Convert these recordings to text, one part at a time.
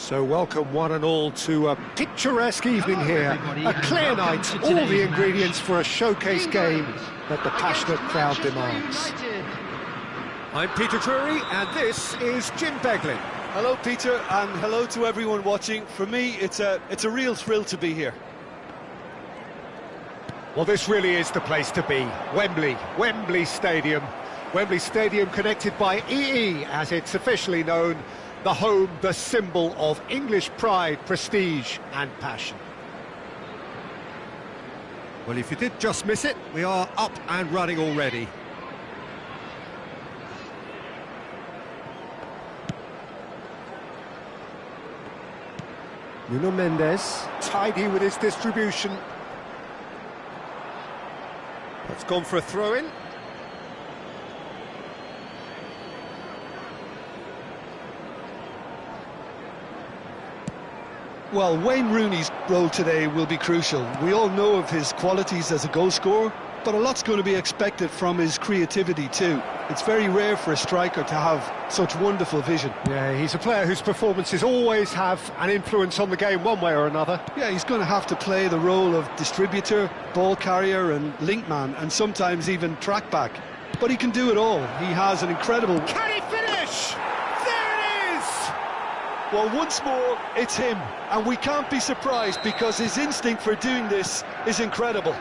So welcome one and all to a picturesque evening here, a clear night, all the ingredients for a showcase game that the passionate crowd demands. I'm Peter Drury and this is Jim Beglin. Hello Peter, and hello to everyone watching. For me, it's a real thrill to be here. Well, this really is the place to be. Wembley Stadium. Wembley Stadium connected by EE, as it's officially known. The home, the symbol of English pride, prestige and passion. Well, if you did just miss it, we are up and running already. Nuno Mendes, tidy with his distribution. That's gone for a throw-in. Well, Wayne Rooney's role today will be crucial. We all know of his qualities as a goal scorer, but a lot's going to be expected from his creativity too. It's very rare for a striker to have such wonderful vision. Yeah, he's a player whose performances always have an influence on the game one way or another. Yeah, he's going to have to play the role of distributor, ball carrier and link man, and sometimes even track back. But he can do it all. He has an incredible... Can he finish? There it is! Well, once more, it's him. And we can't be surprised because his instinct for doing this is incredible.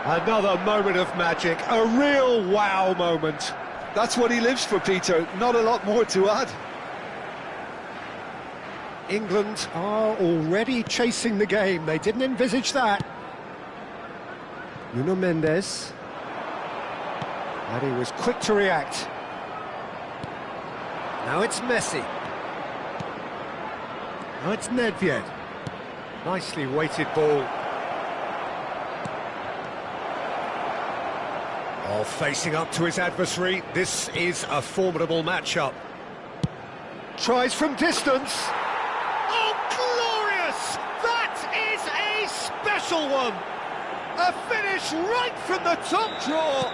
Another moment of magic, a real wow moment. That's what he lives for, Peter. Not a lot more to add. England are already chasing the game. They didn't envisage that. Nuno Mendes. And he was quick to react. Now it's Messi. Now it's Nedved. Nicely weighted ball. Oh, facing up to his adversary, this is a formidable matchup. Tries from distance. Oh, glorious! That is a special one! A finish right from the top draw.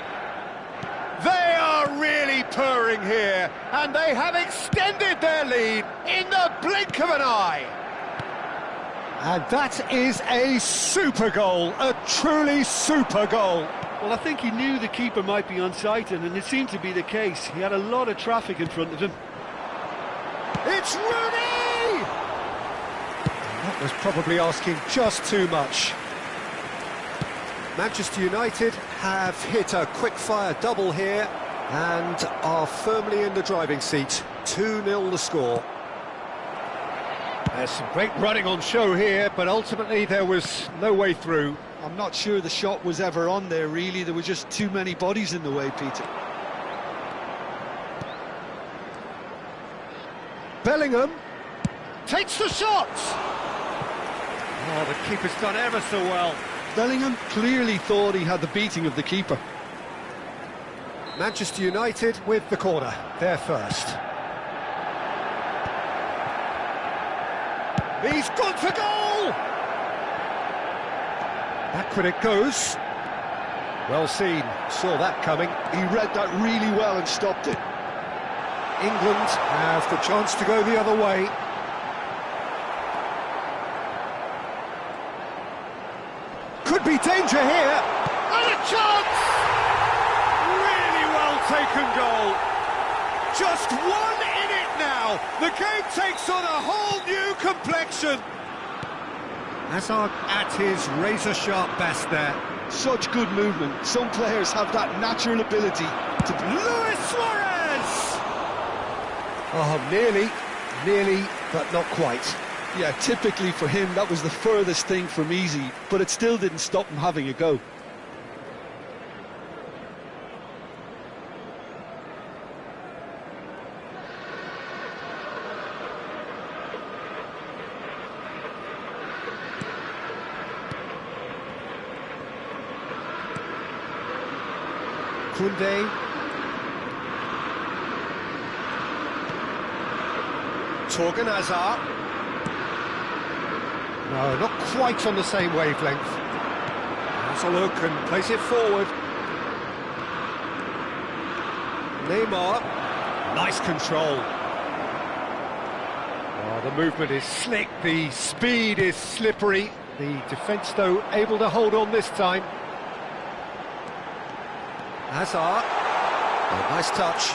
They are really purring here, and they have extended their lead in the blink of an eye. And that is a super goal, a truly super goal. Well, I think he knew the keeper might be unsighted, and it seemed to be the case. He had a lot of traffic in front of him. It's Rooney! That was probably asking just too much. Manchester United have hit a quick-fire double here and are firmly in the driving seat. 2-0 the score. There's some great running on show here, but ultimately there was no way through. I'm not sure the shot was ever on there, really. There were just too many bodies in the way, Peter. Bellingham takes the shot! Oh, the keeper's done ever so well. Bellingham clearly thought he had the beating of the keeper. Manchester United with the corner, they're first. He's gone for goal! Backward it goes. Well seen, saw that coming. He read that really well and stopped it. England have the chance to go the other way. Could be danger here. And a chance! Really well taken goal. Just one in it now. The game takes on a whole new complexion. Hazard at his razor-sharp best there. Such good movement. Some players have that natural ability to... Luis Suarez! Oh, nearly, but not quite. Yeah, typically for him, that was the furthest thing from easy, but it still didn't stop him having a go. Koundé. Torgan Hazard. No, not quite on the same wavelength. Has a look and plays it forward. Neymar. Nice control. Oh, the movement is slick, the speed is slippery. The defence, though, able to hold on this time. Hazard. Oh, nice touch.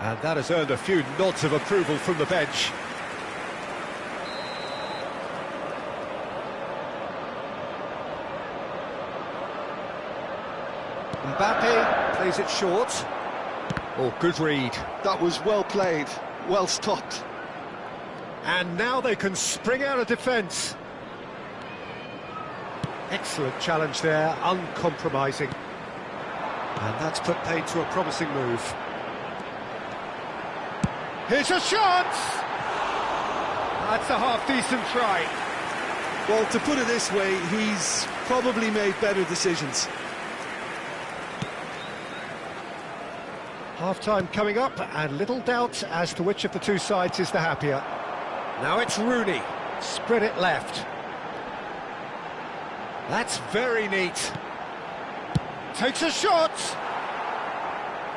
And that has earned a few nods of approval from the bench. Mbappe plays it short. Oh, good read. That was well played, well stopped. And now they can spring out of defence. Excellent challenge there, uncompromising. And that's put paid to a promising move. Here's a shot! That's a half-decent try. Well, to put it this way, he's probably made better decisions. Half-time coming up, and little doubt as to which of the two sides is the happier. Now it's Rooney, spread it left. That's very neat. Takes a shot!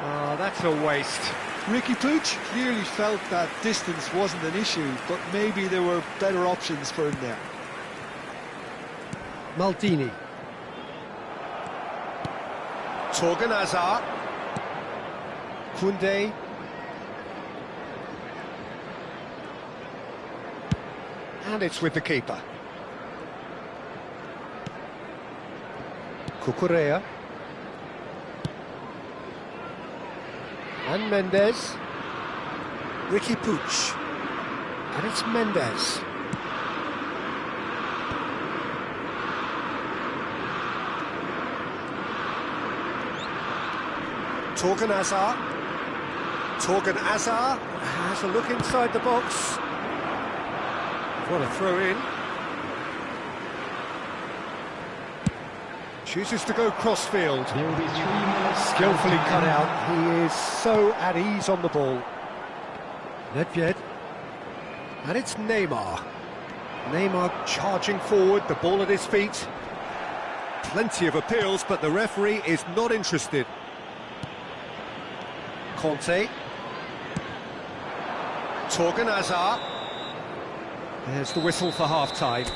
Oh, that's a waste. Ricky Puig clearly felt that distance wasn't an issue, but maybe there were better options for him there. Maldini. Torgan Hazard. Koundé. And it's with the keeper. Cucurella. And Mendes. Ricky Puig. And it's Mendes. Torgan Hazard. Torgan Hazard has a look inside the box. What a throw in. Chooses to go crossfield. There will be 3 minutes. Skillfully cut out. He is so at ease on the ball. Nedved. And it's Neymar. Neymar charging forward, the ball at his feet. Plenty of appeals, but the referee is not interested. Conte. Torgan Hazard. There's the whistle for half-time.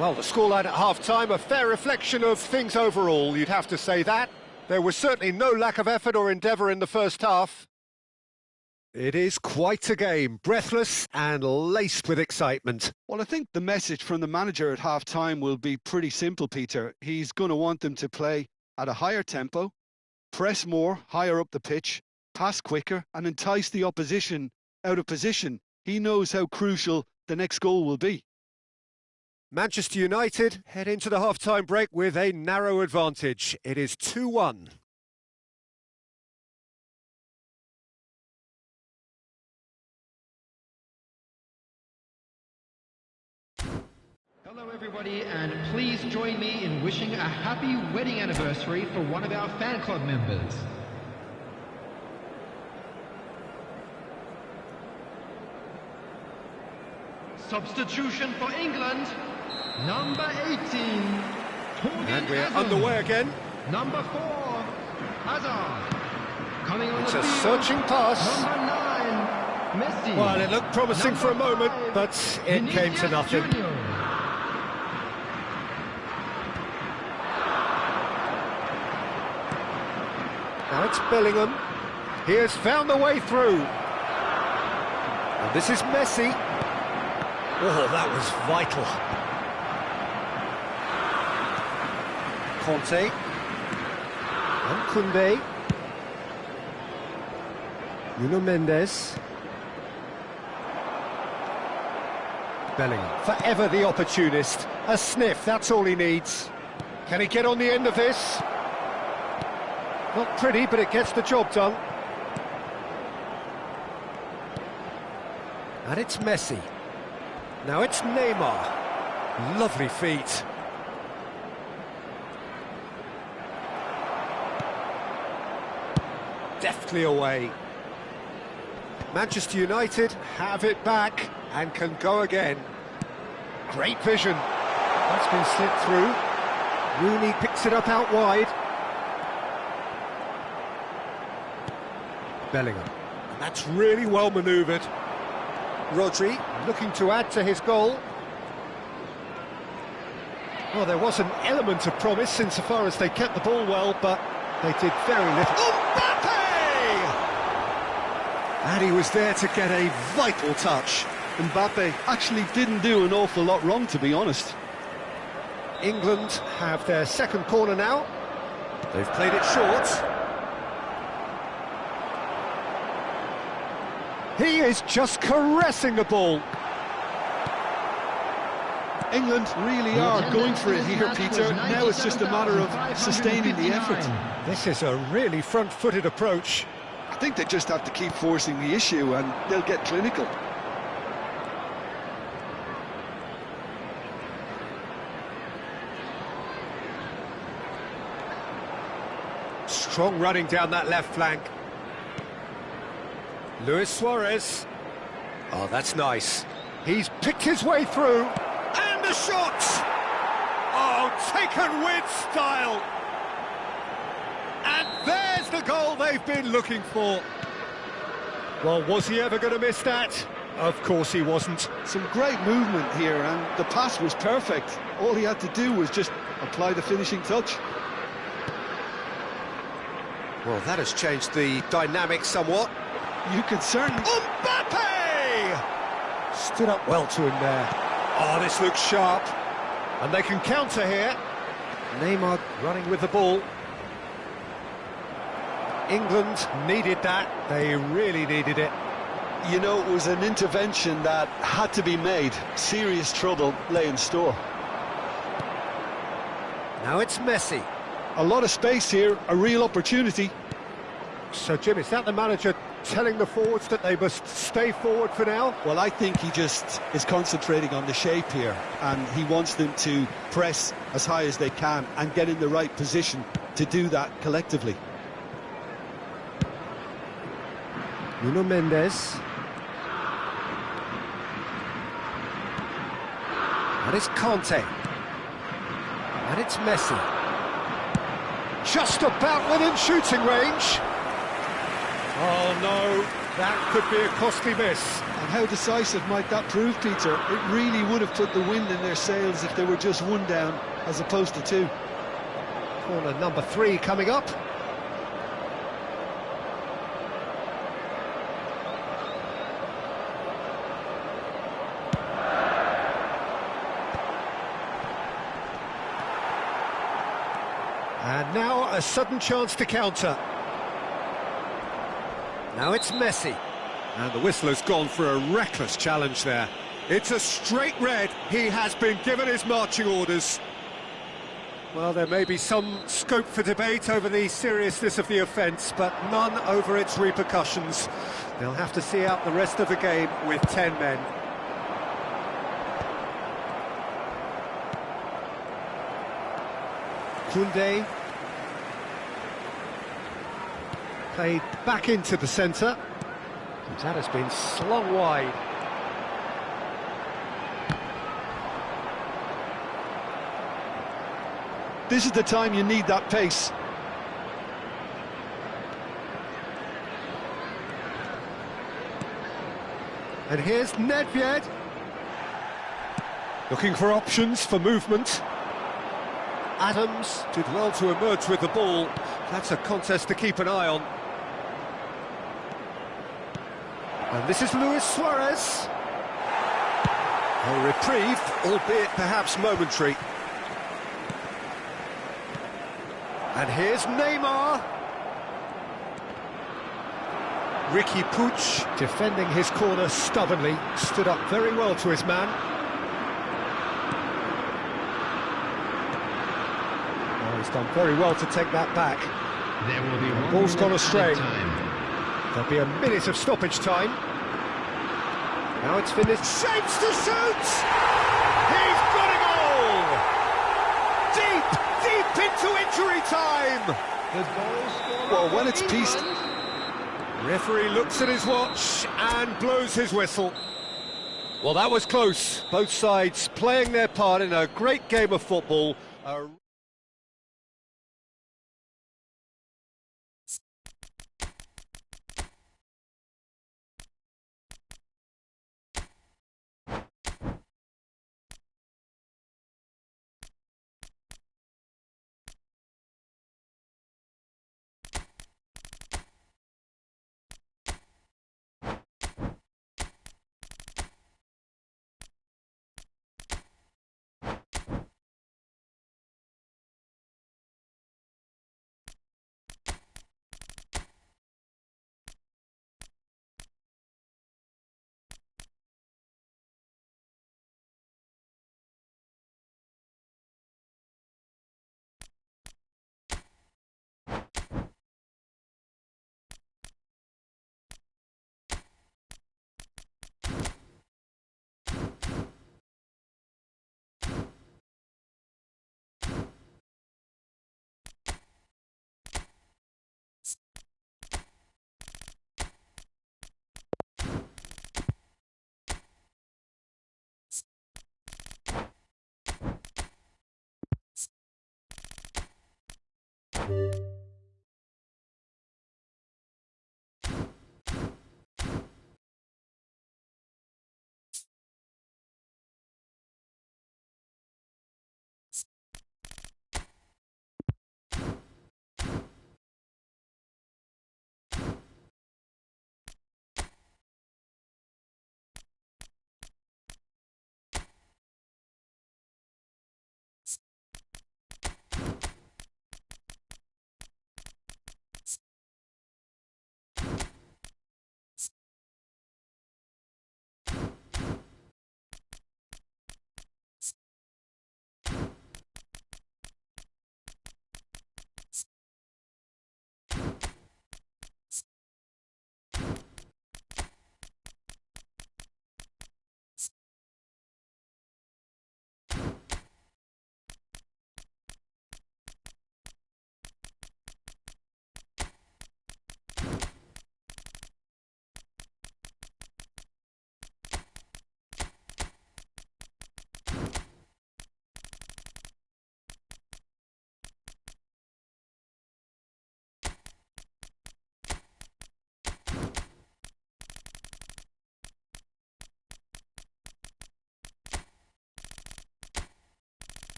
Well, the scoreline at half-time, a fair reflection of things overall, you'd have to say that. There was certainly no lack of effort or endeavour in the first half. It is quite a game, breathless and laced with excitement. Well, I think the message from the manager at half-time will be pretty simple, Peter. He's going to want them to play at a higher tempo, press more, higher up the pitch, pass quicker and entice the opposition out of position. He knows how crucial the next goal will be. Manchester United head into the half-time break with a narrow advantage. It is 2-1. Hello everybody, and please join me in wishing a happy wedding anniversary for one of our fan club members. Substitution for England, number 18. And we're underway again. Number 4, Hazard. Coming on It's the a field, searching pass. Number 9, Messi. Well, it looked promising for a moment, but it came to nothing. Junior. Now it's Bellingham. He has found the way through. And this is Messi. Oh, that was vital. Conte. And Koundé. Nuno Mendes. Bellingham, forever the opportunist. A sniff, that's all he needs. Can he get on the end of this? Not pretty, but it gets the job done. And it's Messi. Now it's Neymar. Lovely feet. Deftly away. Manchester United have it back and can go again. Great vision. That's been slipped through. Rooney picks it up out wide. Bellingham. And that's really well manoeuvred. Rodri looking to add to his goal. Well, there was an element of promise insofar as they kept the ball well, but they did very little. Mbappe! And he was there to get a vital touch. Mbappe actually didn't do an awful lot wrong, to be honest. England have their second corner now. They've played it short. He is just caressing the ball. England really are going for it here, Peter. Now it's just a matter of sustaining the effort. This is a really front-footed approach. I think they just have to keep forcing the issue and they'll get clinical. Strong running down that left flank. Luis Suarez. Oh, that's nice. He's picked his way through. And the shot! Oh, taken with style. And there's the goal they've been looking for. Well, was he ever going to miss that? Of course he wasn't. Some great movement here, and the pass was perfect. All he had to do was just apply the finishing touch. Well, that has changed the dynamic somewhat. You could certainly... Mbappe! Stood up well to him there. Oh, this looks sharp. And they can counter here. Neymar running with the ball. England needed that. They really needed it. You know, it was an intervention that had to be made. Serious trouble lay in store. Now it's Messi. A lot of space here, a real opportunity. So, Jim, is that the manager telling the forwards that they must stay forward for now? Well, I think he just is concentrating on the shape here, and he wants them to press as high as they can and get in the right position to do that collectively. Nuno Mendes. And it's Conte. And it's Messi. Just about within shooting range. Oh no, that could be a costly miss. And how decisive might that prove, Peter? It really would have put the wind in their sails if they were just one down as opposed to two. Corner number 3 coming up. And now a sudden chance to counter. Now it's Messi. And the whistler's gone for a reckless challenge there. It's a straight red. He has been given his marching orders. Well, there may be some scope for debate over the seriousness of the offence, but none over its repercussions. They'll have to see out the rest of the game with 10 men. Koundé. Played back into the centre. That has been slung wide. This is the time you need that pace. And here's Nedved. Looking for options for movement. Adams did well to emerge with the ball. That's a contest to keep an eye on. And this is Luis Suarez. A reprieve, albeit perhaps momentary. And here's Neymar. Ricky Puig, defending his corner stubbornly, stood up very well to his man. Oh, he's done very well to take that back. There will be one Ball's gone astray. time. There'll be a minute of stoppage time. Now it's finished. Shapes to shoot! He's got a goal! Deep into injury time! The goal scorer Well, when for it's peace... England. Referee looks at his watch and blows his whistle. Well, that was close. Both sides playing their part in a great game of football.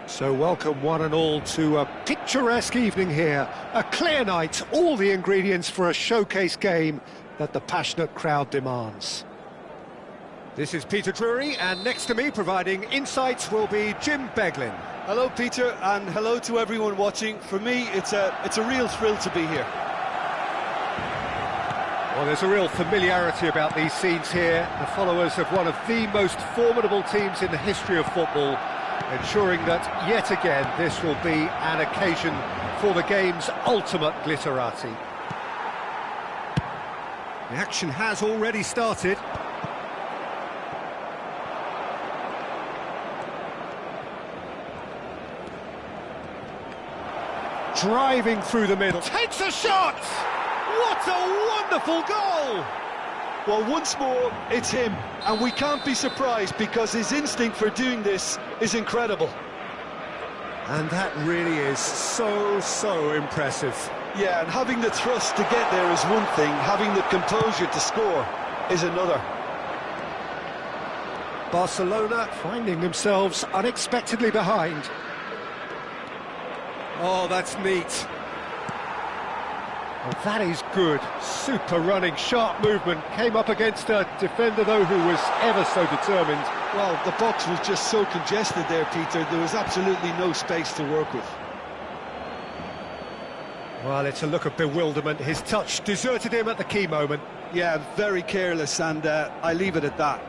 So welcome one and all to a picturesque evening here. A clear night, all the ingredients for a showcase game that the passionate crowd demands. This is Peter Drury, and next to me providing insights will be Jim Beglin. Hello, Peter, and hello to everyone watching. For me, it's a real thrill to be here. Well, there's a real familiarity about these scenes here. The followers of one of the most formidable teams in the history of football, ensuring that, yet again, this will be an occasion for the game's ultimate glitterati. The action has already started. Driving through the middle, takes a shot! What a wonderful goal! Well, once more, it's him, and we can't be surprised because his instinct for doing this is incredible. And that really is so impressive. Yeah, and having the thrust to get there is one thing, having the composure to score is another. Barcelona finding themselves unexpectedly behind. Oh, that's neat. Well, that is good. Super running, sharp movement. Came up against a defender, though, who was ever so determined. Well, the box was just so congested there, Peter. There was absolutely no space to work with. Well, it's a look of bewilderment. His touch deserted him at the key moment. Yeah, very careless, and I leave it at that.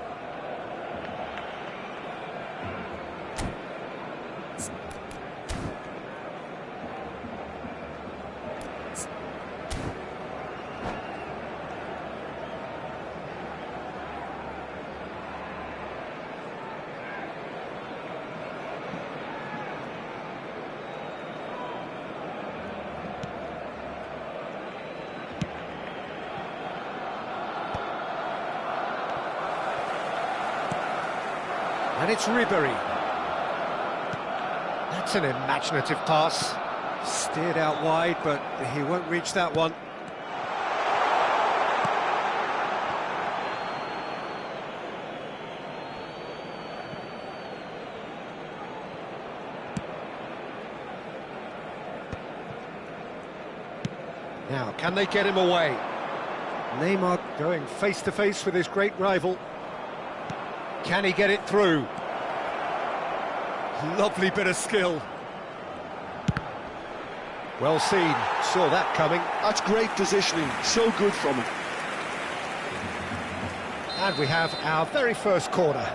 And it's Ribery. That's an imaginative pass. Steered out wide, but he won't reach that one. Now, can they get him away? Neymar going face-to-face with his great rival. Can he get it through? Lovely bit of skill. Well seen, saw that coming. That's great positioning, so good from him. And we have our very first corner.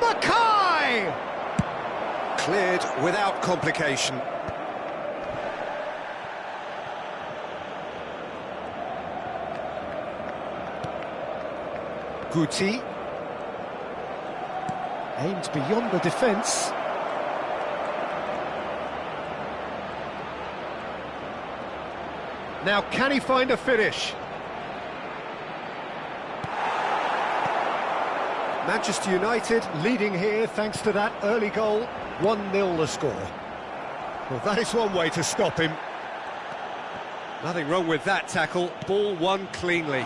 Mackay! Cleared without complication. Guti. Aimed beyond the defence. Now, can he find a finish? Manchester United leading here thanks to that early goal. 1-0 the score. Well, that is one way to stop him. Nothing wrong with that tackle. Ball won cleanly.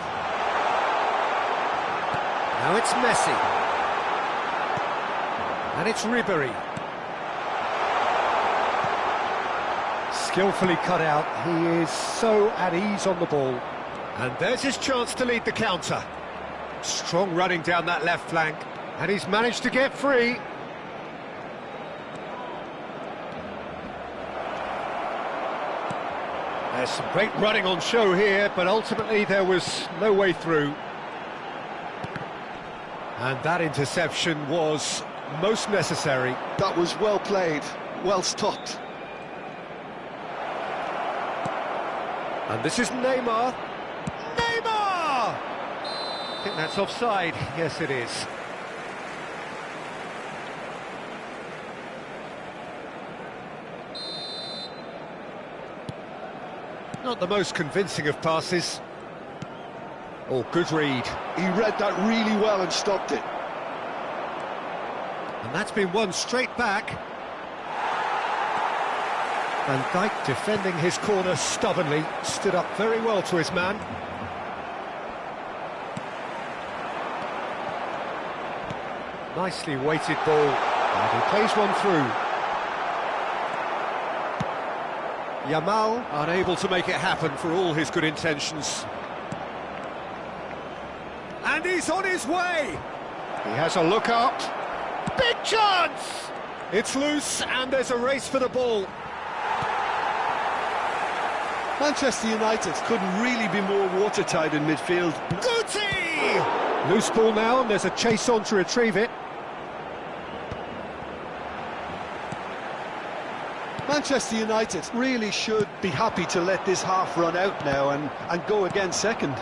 Now it's Messi. And it's Ribery. Skillfully cut out. He is so at ease on the ball. And there's his chance to lead the counter. Strong running down that left flank. And he's managed to get free. There's some great running on show here, but ultimately there was no way through. And that interception was most necessary. That was well played, well stopped. And this is Neymar. Neymar! I think that's offside. Yes, it is. Not the most convincing of passes. Oh, good read. He read that really well and stopped it. And that's been won straight back. Van Dijk defending his corner stubbornly, stood up very well to his man. Nicely weighted ball, and he plays one through. Yamal unable to make it happen for all his good intentions. And he's on his way! He has a look up. Big chance! It's loose and there's a race for the ball. Manchester United couldn't really be more watertight in midfield. Guti! Loose ball now and there's a chase on to retrieve it. Manchester United really should be happy to let this half run out now and go again second.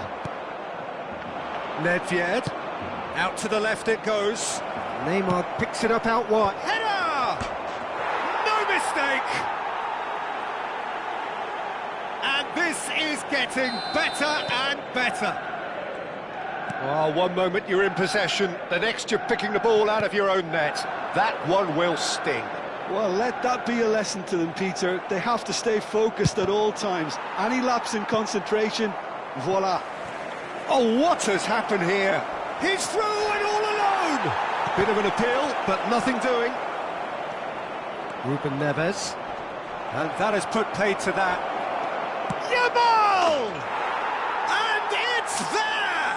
Nedved, out to the left it goes. Neymar picks it up out wide. Header! No mistake! And this is getting better and better. Oh, one moment you're in possession, the next you're picking the ball out of your own net. That one will sting. Well, let that be a lesson to them, Peter. They have to stay focused at all times. Any lapse in concentration, voila. Oh, what has happened here? He's through and all alone! Bit of an appeal, but nothing doing. Ruben Neves. And that has put paid to that. Yamal! And it's there!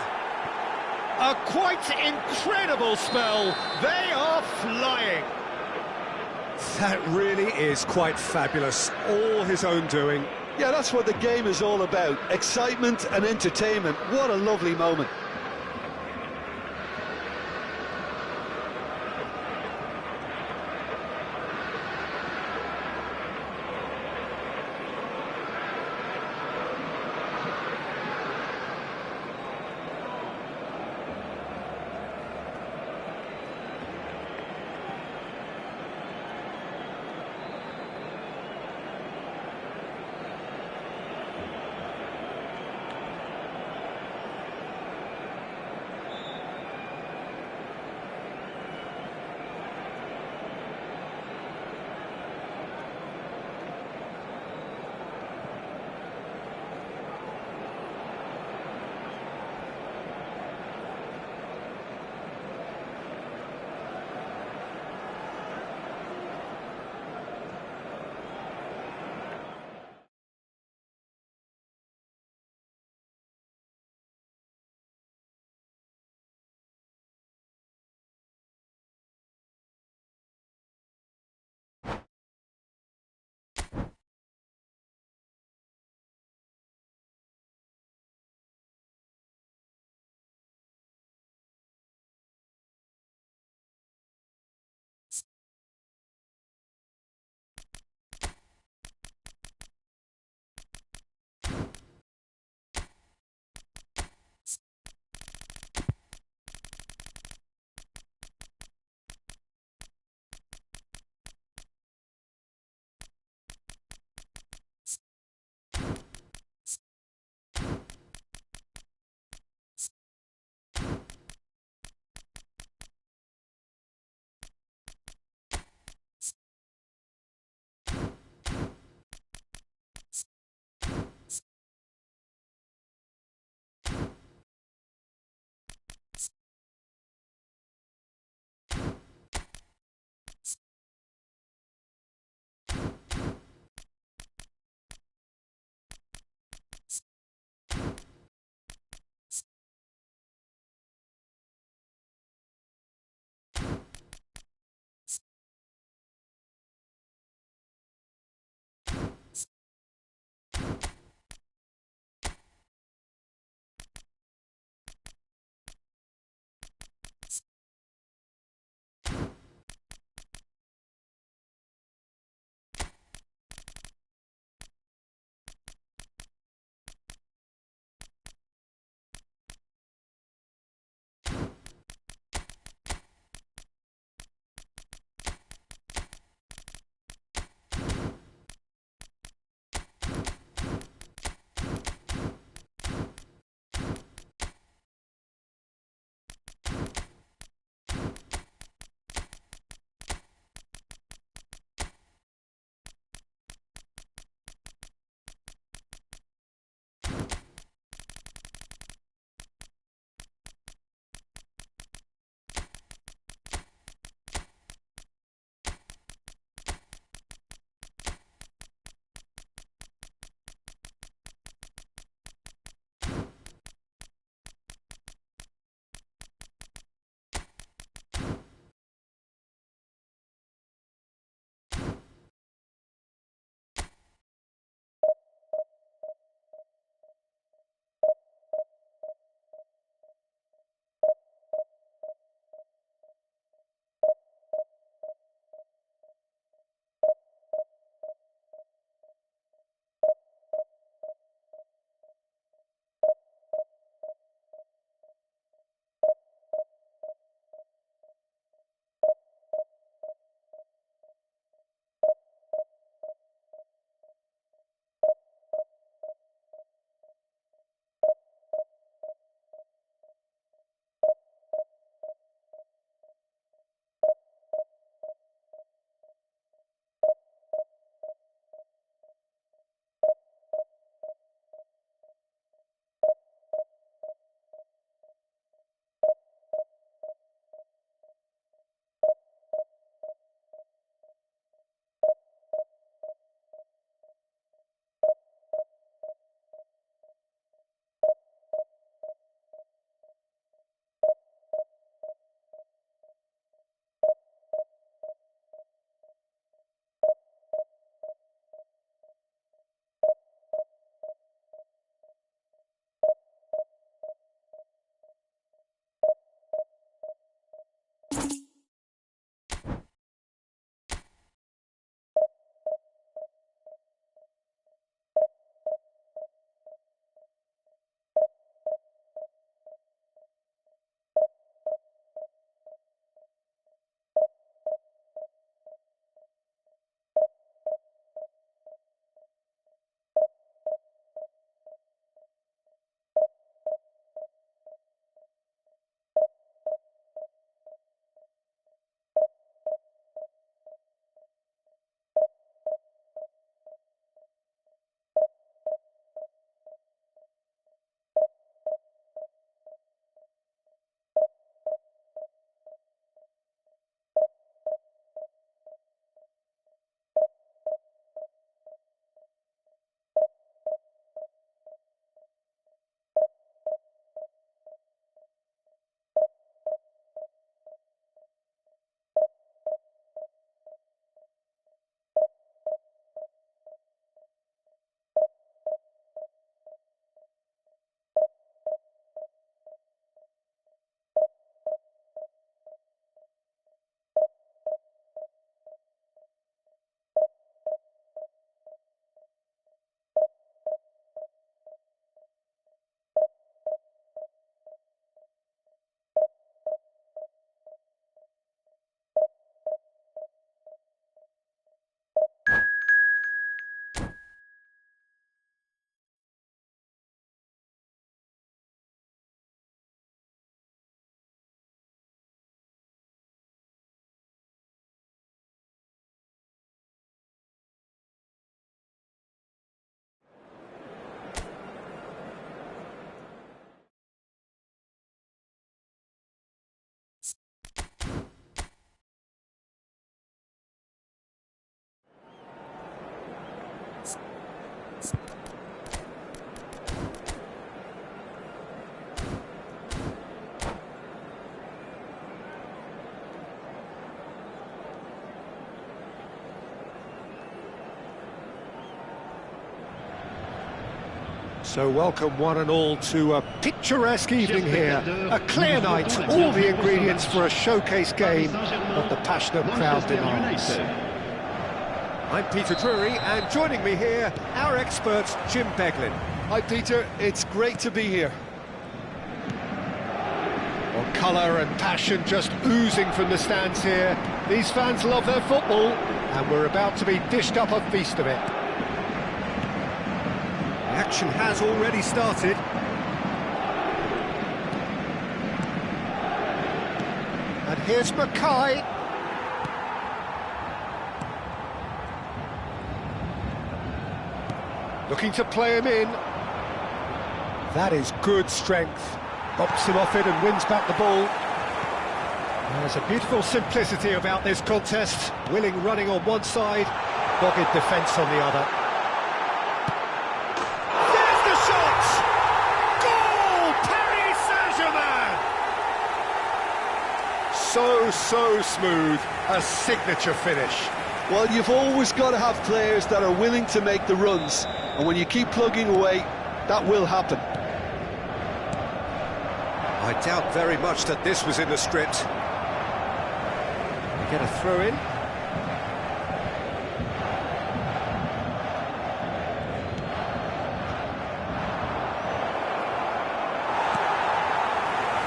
A quite incredible spell. They are flying. That really is quite fabulous. All his own doing. Yeah, that's what the game is all about. Excitement and entertainment. What a lovely moment. So welcome one and all to a picturesque evening here. A clear night, all the ingredients for a showcase game that the passionate crowd demands. I'm Peter Drury, and joining me here, our expert Jim Beglin. Hi Peter, it's great to be here. Well, colour and passion just oozing from the stands here. These fans love their football, and we're about to be dished up a feast of it. The action has already started. And here's Mackay. Looking to play him in. That is good strength. Bops him off it and wins back the ball. There's a beautiful simplicity about this contest. Willing running on one side, dogged defence on the other. There's the shot! Goal! Paris Saint-Germain! So smooth. A signature finish. Well, you've always got to have players that are willing to make the runs, and when you keep plugging away, that will happen. I doubt very much that this was in the script. We get a throw in.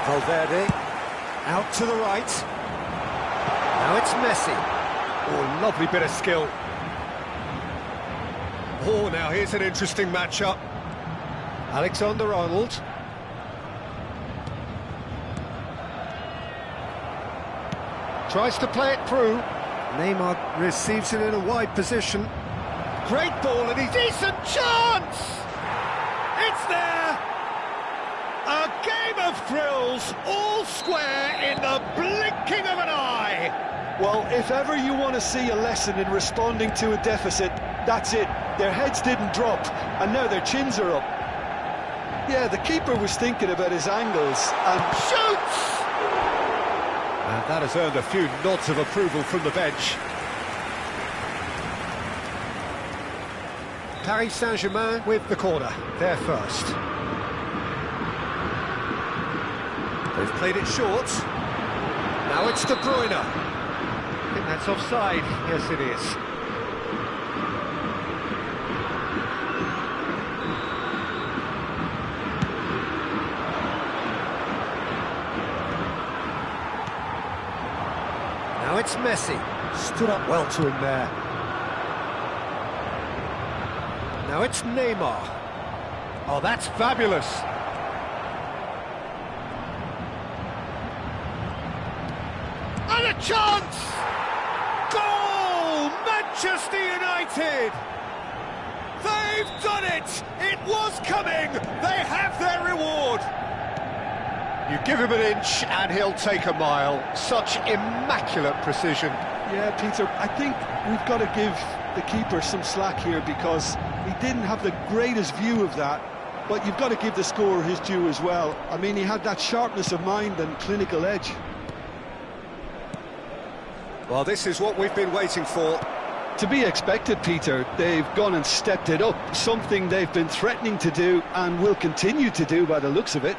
Valverde, out to the right. Now it's Messi. Oh, lovely bit of skill. Oh, now here's an interesting matchup. Alexander-Arnold. Tries to play it through. Neymar receives it in a wide position. Great ball and a decent chance! It's there! A game of thrills, all square in the blinking of an eye! Well, if ever you want to see a lesson in responding to a deficit, that's it. Their heads didn't drop, and now their chins are up. Yeah, the keeper was thinking about his angles, and shoots! And that has earned a few nods of approval from the bench. Paris Saint-Germain with the corner, they're first. They've played it short. Now it's De Bruyne. I think that's offside. Yes, it is. Now it's Messi. Stood up well to him there. Now it's Neymar. Oh, that's fabulous. And a chance! Goal! Manchester United! They've done it! It was coming! They have their reward! You give him an inch and he'll take a mile. Such immaculate precision. yeah, Peter, I think we've got to give the keeper some slack here because he didn't have the greatest view of that, but you've got to give the scorer his due as well. I mean, he had that sharpness of mind and clinical edge. Well, this is what we've been waiting for. To be expected, Peter. They've gone and stepped it up, something they've been threatening to do and will continue to do by the looks of it.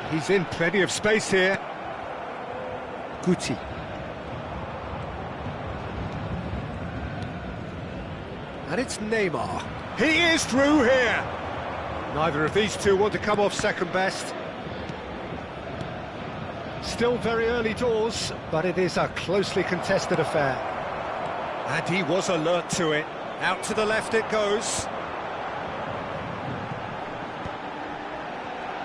He's in plenty of space here. Guti. And it's Neymar. He is through here. Neither of these two want to come off second best. Still very early doors, but it is a closely contested affair. And he was alert to it. Out to the left it goes.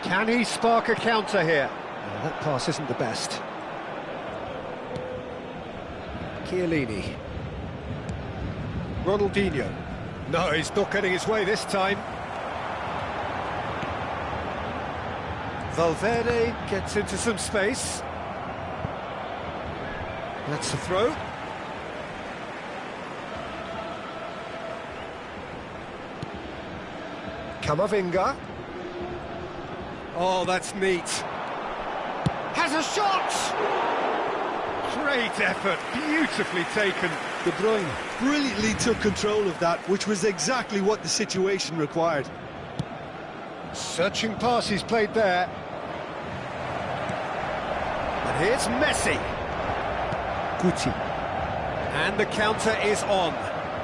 Can he spark a counter here? Well, that pass isn't the best. Chiellini. Ronaldinho. No, he's not getting his way this time. Valverde gets into some space. That's a throw. Camavinga. Oh, that's neat. Has a shot! Great effort, beautifully taken. De Bruyne brilliantly took control of that, which was exactly what the situation required. Searching pass he's played there. And here's Messi. Guti. And the counter is on.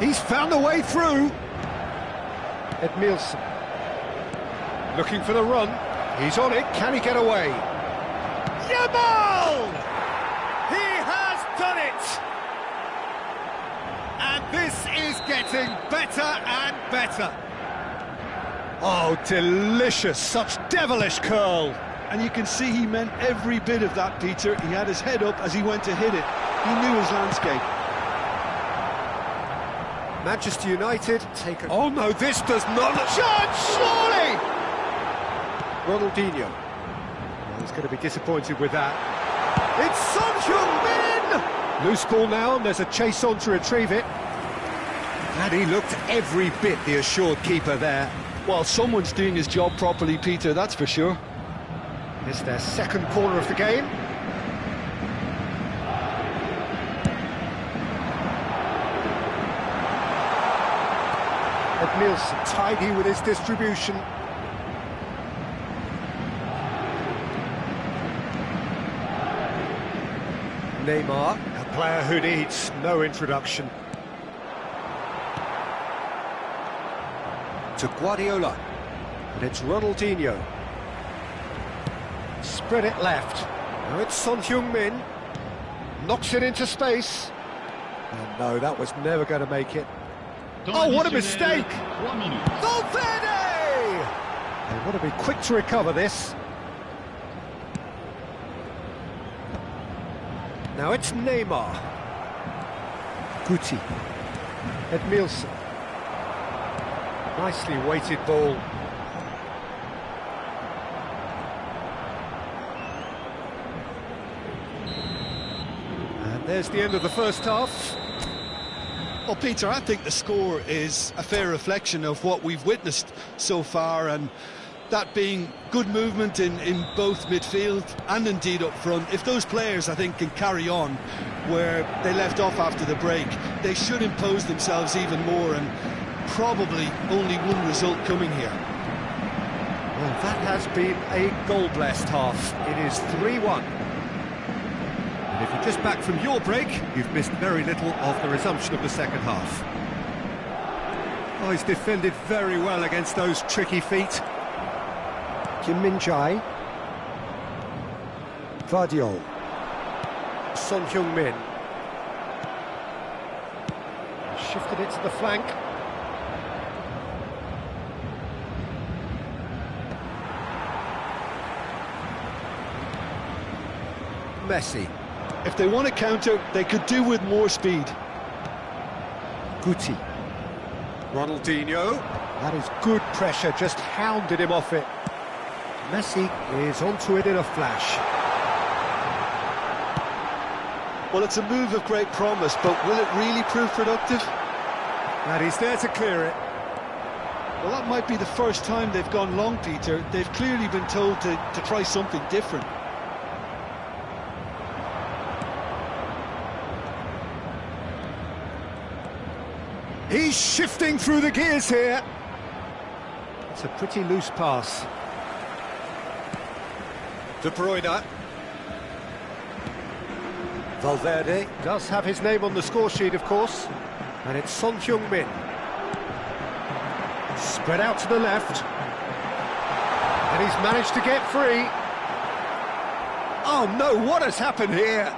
He's found a way through. Edmilson. Looking for the run. He's on it. Can he get away? Yamal! He has done it! And this is getting better and better. Oh, delicious. Such devilish curl. And you can see he meant every bit of that, Peter. He had his head up as he went to hit it. He knew his landscape. Manchester United take a... Oh no, this does not... Chance, surely! Ronaldinho. Well, he's going to be disappointed with that. It's Son Heung-min! Loose ball now, and there's a chase on to retrieve it. And he looked every bit the assured keeper there. Well, someone's doing his job properly, Peter, that's for sure. It's their second corner of the game. Edmilson tidy with his distribution. Neymar, a player who needs no introduction. To Guardiola, and it's Ronaldinho. Spread it left. Now it's Son Heung-min. Knocks it into space. And no, that was never going to make it. Oh, what a mistake! Valverde! They want to be quick to recover this. Now it's Neymar. Guti. Edmilson. Nicely weighted ball. And there's the end of the first half. Well, Peter, I think the score is a fair reflection of what we've witnessed so far, and that being good movement in both midfield and indeed up front. If those players, I think, can carry on where they left off after the break, they should impose themselves even more, and probably only one result coming here. Well, that has been a goal-blessed half. It is 3-1. And if you're just back from your break, you've missed very little of the resumption of the second half. Oh, he's defended very well against those tricky feet. Kim Min-jae. Vardiol. Son Heung-min. Shifted it to the flank. Messi. If they want to counter, they could do with more speed. Guti. Ronaldinho. That is good pressure, just hounded him off it. Messi is onto it in a flash. Well, it's a move of great promise, but will it really prove productive? And he's there to clear it. Well, that might be the first time they've gone long, Peter. They've clearly been told to try something different. He's shifting through the gears here. It's a pretty loose pass. De Bruyne. Valverde does have his name on the score sheet, of course. And it's Son Heung-min. Spread out to the left. And he's managed to get free. Oh no, what has happened here?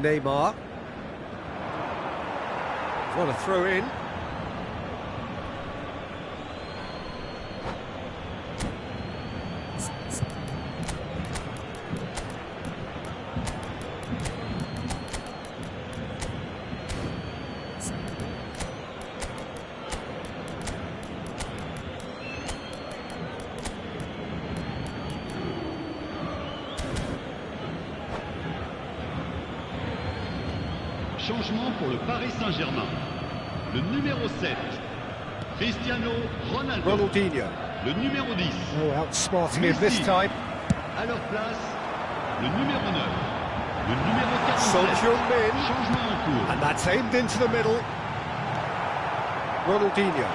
Neymar. What a throw in. Changement pour le Paris Saint-Germain. Le numéro 7, Cristiano Ronaldo. Ronaldinho. le numéro 10. Oh, outsmarting him this time. À leur place, le numéro 9. Le numéro 47. Son Heung-min. Changement en cours. And that's aimed into the middle. Ronaldinho.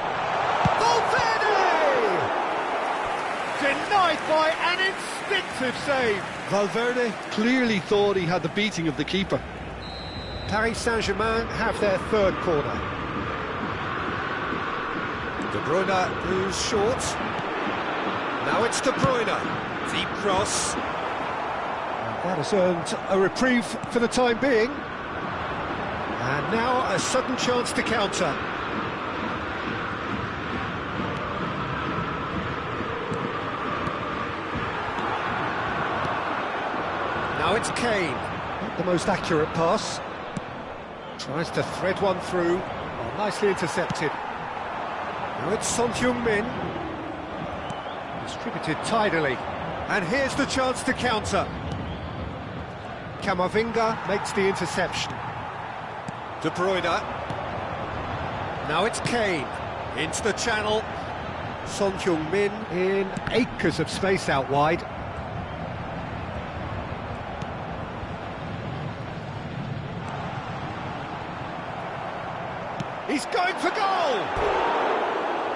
Valverde! Denied by an instinctive save. Valverde clearly thought he had the beating of the keeper. Paris Saint-Germain have their third corner. De Bruyne moves short. Now it's De Bruyne. Deep cross. And that has earned a reprieve for the time being. And now a sudden chance to counter. Now it's Kane. Not the most accurate pass. Tries to thread one through. Oh, nicely intercepted. Now it's Son Heung-min. Distributed tidily. And here's the chance to counter. Camavinga makes the interception. De Bruyne. Now it's Kane. Into the channel. Son Heung-min in acres of space out wide. He's going for goal!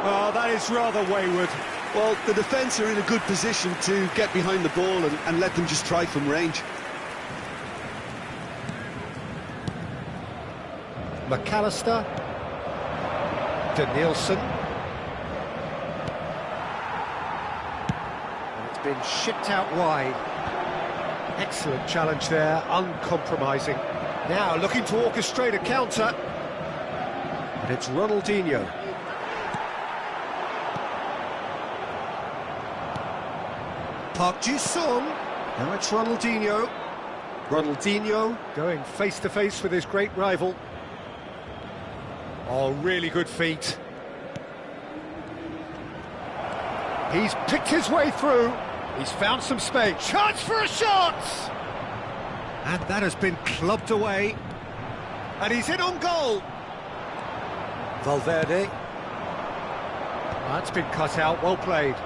Oh, that is rather wayward. Well, the defence are in a good position to get behind the ball and let them just try from range. McAllister. Danielson. And it's been shipped out wide. Excellent challenge there, uncompromising. Now looking to orchestrate a counter. And it's Ronaldinho. Park Ji-sung. Now it's Ronaldinho. Ronaldinho going face-to-face with his great rival. Oh, really good feet. He's picked his way through. He's found some space. Chance for a shot! And that has been clubbed away. And he's in on goal. Valverde. That's been cut out, well played.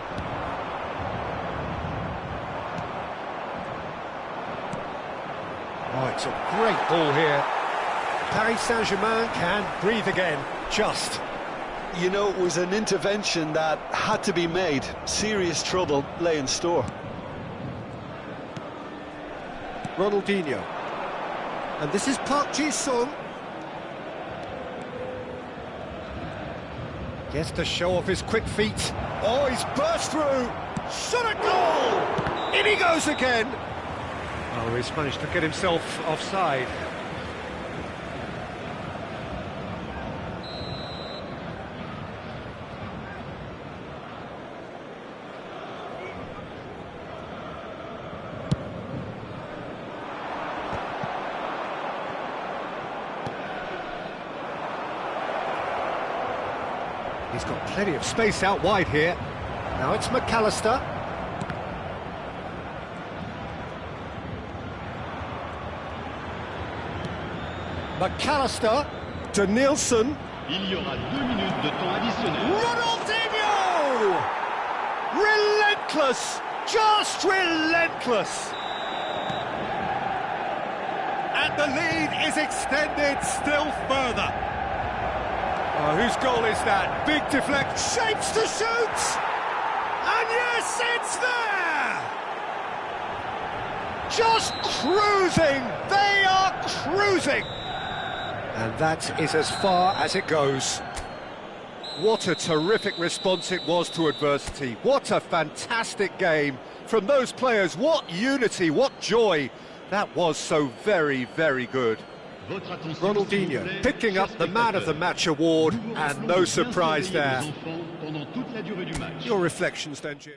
Oh, it's a great ball here. Paris Saint-Germain can breathe again, just. You know, it was an intervention that had to be made. Serious trouble lay in store. Ronaldinho. And this is Park Ji-sung. Gets to show off his quick feet. Oh, he's burst through. Shot a goal! In he goes again. Oh, he's managed to get himself offside. He's got plenty of space out wide here. Now it's McAllister. McAllister. Danielson. Il y aura 2 minutes de temps additionnel. Ronaldinho! Relentless! Just relentless! And the lead is extended still further. Oh, whose goal is that? Big deflect, shapes to shoot! And yes, it's there! Just cruising! They are cruising! And that is as far as it goes. What a terrific response it was to adversity. What a fantastic game from those players. What unity, what joy. That was so very, very good. Ronaldinho picking up the Man of the Match award, and no surprise there. Your reflections then, Jim?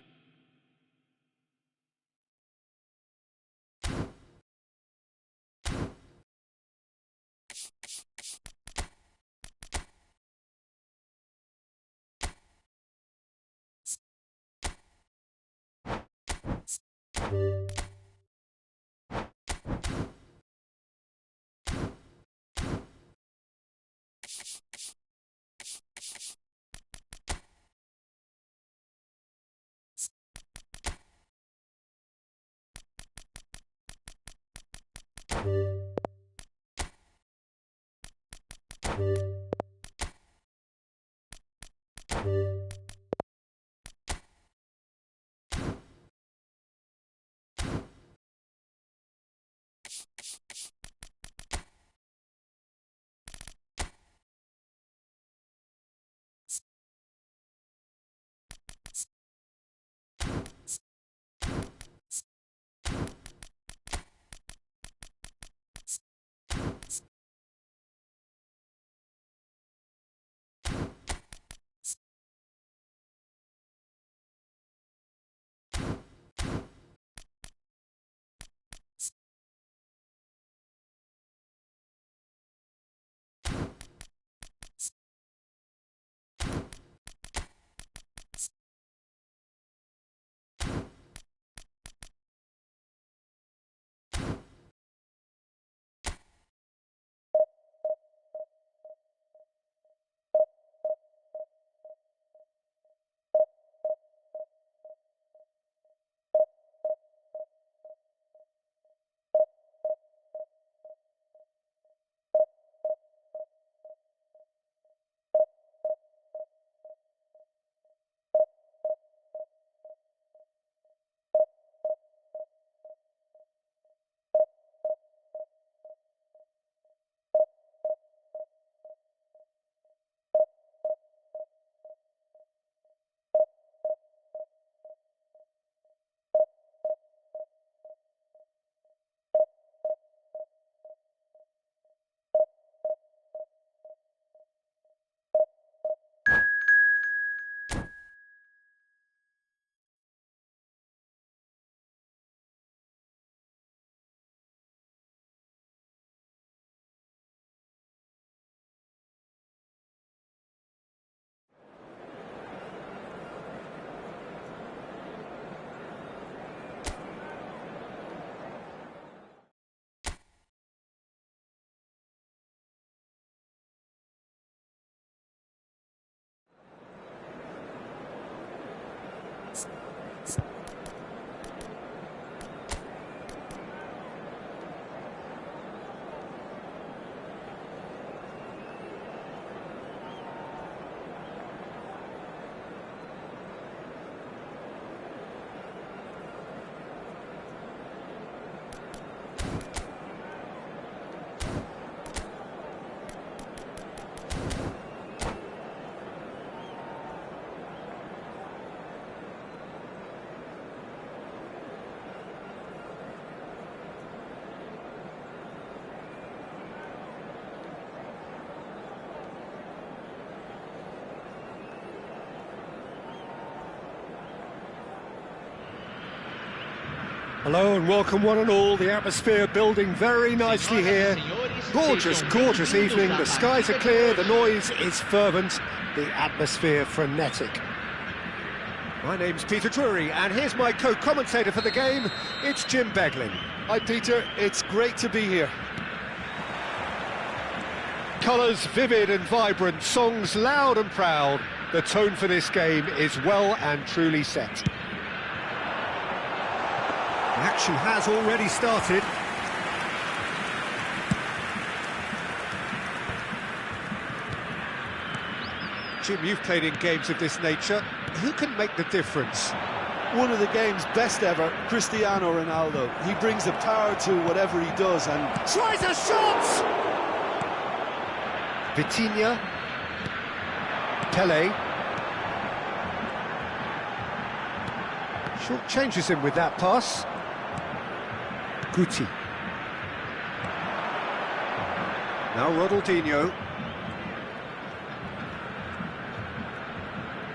Hello and welcome one and all. The atmosphere building very nicely here. Gorgeous, gorgeous evening. The skies are clear, the noise is fervent, the atmosphere frenetic. My name's Peter Drury and here's my co-commentator for the game. It's Jim Beglin. Hi Peter, it's great to be here. Colours vivid and vibrant, songs loud and proud. The tone for this game is well and truly set. The action has already started. Jim, you've played in games of this nature. Who can make the difference? One of the game's best ever, Cristiano Ronaldo. He brings the power to whatever he does and... Tries a shot! Vitinha. Pele. Short changes him with that pass. Guti. Now Ronaldinho.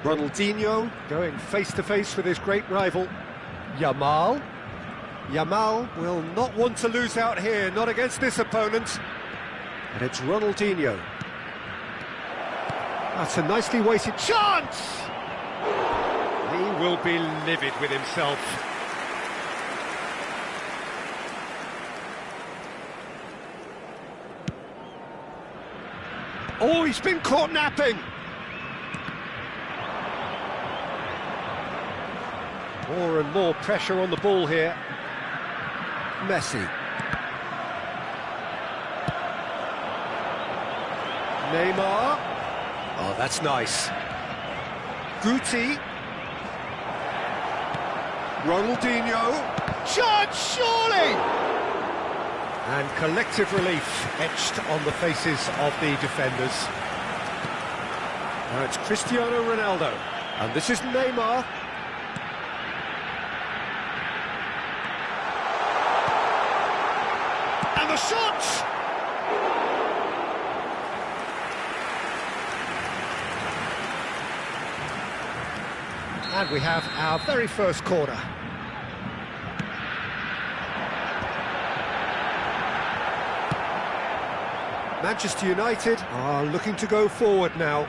Ronaldinho going face-to-face with his great rival, Yamal. Yamal will not want to lose out here, not against this opponent. And it's Ronaldinho. That's a nicely weighted chance! He will be livid with himself. Oh, he's been caught napping! More and more pressure on the ball here. Messi. Neymar. Oh, that's nice. Guti. Ronaldinho. Chance, surely! And collective relief etched on the faces of the defenders. Now it's Cristiano Ronaldo. And this is Neymar. And the shot! And we have our very first corner. Manchester United are looking to go forward now.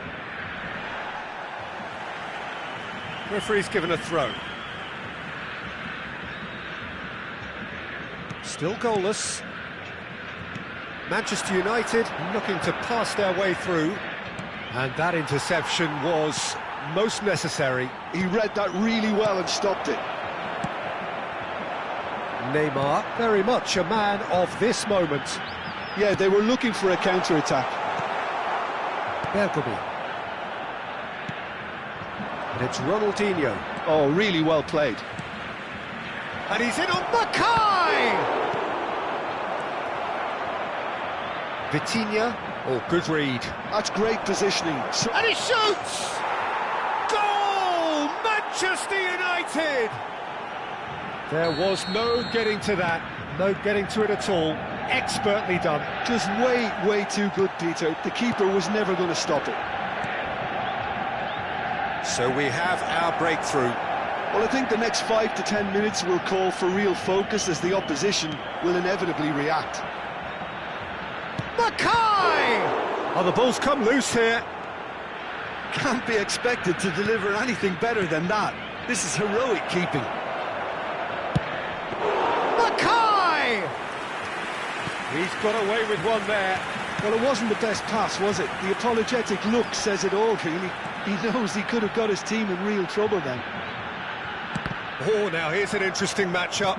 Referee's given a throw. Still goalless. Manchester United looking to pass their way through. And that interception was most necessary. He read that really well and stopped it. Neymar, very much a man of this moment. Yeah, they were looking for a counter-attack. Bergkamp. And it's Ronaldinho. Oh, really well played. And he's in on Mackay! Vitinha. Oh, good read. That's great positioning. And he shoots! Goal! Manchester United! There was no getting to that. No getting to it at all. Expertly done. Just way too good, Peter. The keeper was never going to stop it. So we have our breakthrough. Well, I think the next 5 to 10 minutes will call for real focus as the opposition will inevitably react. Mackay! Oh, the ball's come loose here. Can't be expected to deliver anything better than that. This is heroic keeping. Mackay! He's got away with one there. Well, it wasn't the best pass, was it? The apologetic look says it all, really. He knows he could have got his team in real trouble then. Oh, now here's an interesting matchup.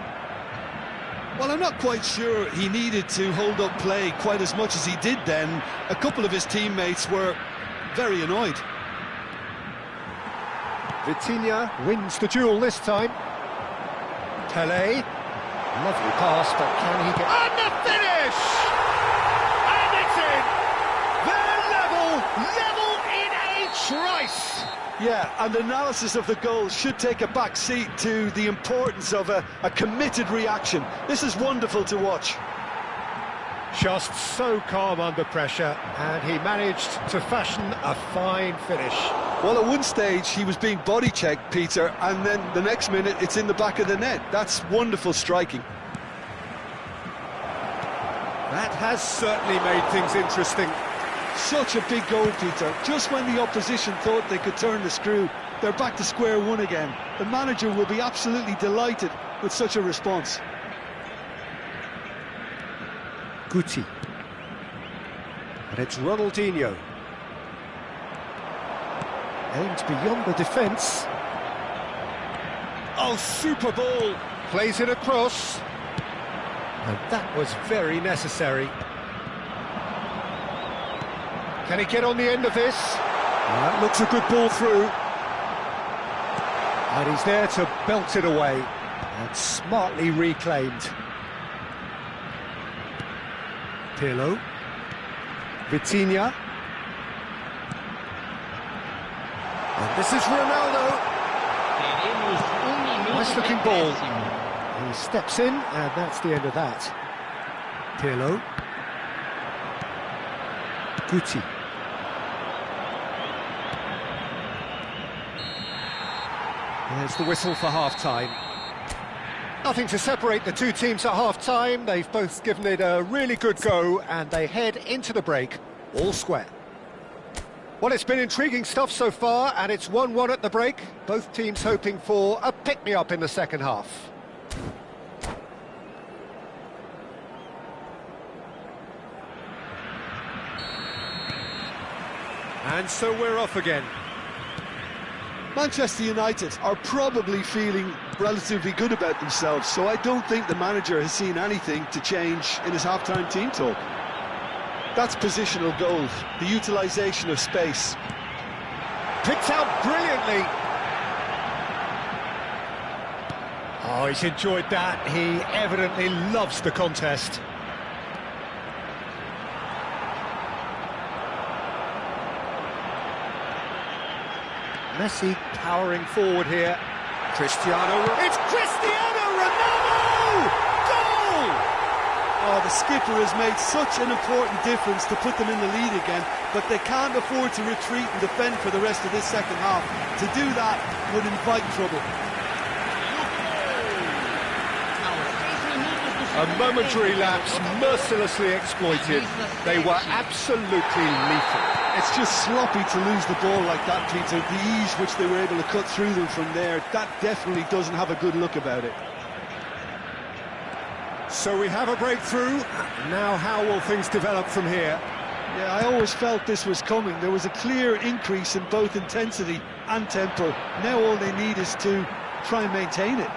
Well, I'm not quite sure he needed to hold up play quite as much as he did then. A couple of his teammates were very annoyed. Vitinha wins the duel this time. Pelé. Lovely pass, but can he get... And the finish! And it's in! They're level in a trice! Yeah, and analysis of the goal should take a back seat to the importance of a committed reaction. This is wonderful to watch. Just so calm under pressure, and he managed to fashion a fine finish. Well, at one stage he was being body-checked, Peter, and then the next minute it's in the back of the net. That's wonderful striking. That has certainly made things interesting. Such a big goal, Peter. Just when the opposition thought they could turn the screw, they're back to square one again. The manager will be absolutely delighted with such a response. Guti. And it's Ronaldinho. Aimed beyond the defence. Oh, super ball! Plays it across. And that was very necessary. Can he get on the end of this? That looks a good ball through. And he's there to belt it away. And smartly reclaimed. Pirlo. Vitinha. And this is Ronaldo. Nice looking ball. He steps in, and that's the end of that. Pirlo. Guti. There's the whistle for half-time. Nothing to separate the two teams at half-time. They've both given it a really good go, and they head into the break all square. Well, it's been intriguing stuff so far, and it's 1-1 at the break. Both teams hoping for a pick-me-up in the second half. And so we're off again. Manchester United are probably feeling relatively good about themselves, so I don't think the manager has seen anything to change in his half-time team talk. That's positional goal, the utilisation of space. Picked out brilliantly. Oh, he's enjoyed that. He evidently loves the contest. Messi powering forward here. It's Cristiano Ronaldo! Goal! Oh, the skipper has made such an important difference to put them in the lead again, but they can't afford to retreat and defend for the rest of this second half. To do that would invite trouble. A momentary lapse, mercilessly exploited. They were absolutely lethal. It's just sloppy to lose the ball like that, Peter. The ease which they were able to cut through them from there, that definitely doesn't have a good look about it. So we have a breakthrough. Now how will things develop from here? Yeah, I always felt this was coming. There was a clear increase in both intensity and tempo. Now all they need is to try and maintain it.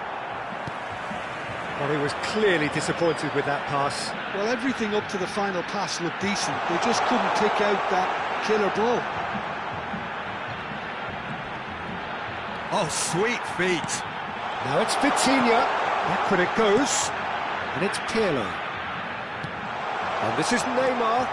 Well, he was clearly disappointed with that pass. Well, everything up to the final pass looked decent. They just couldn't pick out that killer ball. Oh, sweet feet. Now it's Vitinha. Back when it goes. And it's Pirlo. And this is Neymar.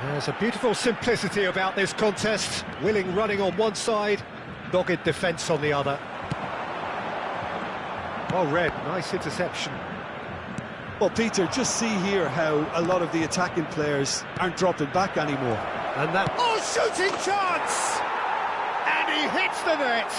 There's a beautiful simplicity about this contest. Willing running on one side, dogged defence on the other. Well read, nice interception. Well, Peter, just see here how a lot of the attacking players aren't dropping back anymore. And that... Oh, shooting chance! And he hits the net.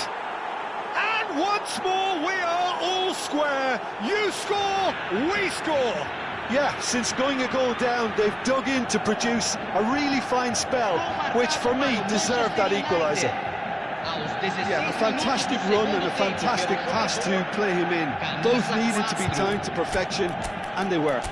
And once more, we are all square. You score, we score. Yeah, since going a goal down, they've dug in to produce a really fine spell, which for me deserved that equaliser. Yeah, a fantastic run and a fantastic pass to play him in. Both needed to be timed to perfection, and they were.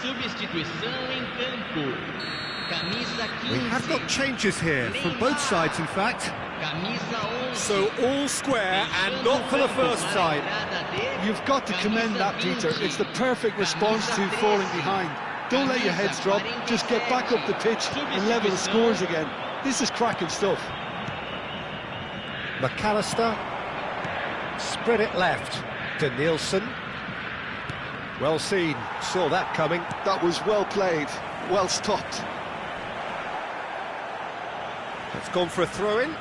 Substituição em campo. Camisa 15. We have got changes here, from both sides in fact. Camisa 11. So all square and not for the first time. You've got to commend that, Peter. It's the perfect response to falling behind. Don't let your heads drop, just get back up the pitch and level the scores again. This is cracking stuff. McAllister, spread it left to Nielsen. Well seen, saw that coming. That was well played, well stopped. It's gone for a throw-in.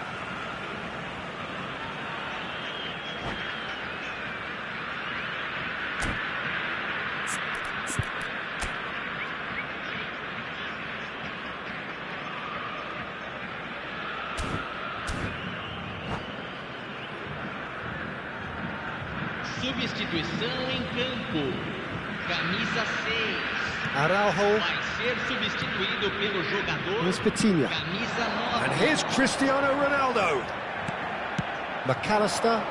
Substituição em campo. Camisa 6. Araujo. Vai ser substituído pelo jogador. Here's Vitinha. Camisa 9. And here's Cristiano Ronaldo. McAllister.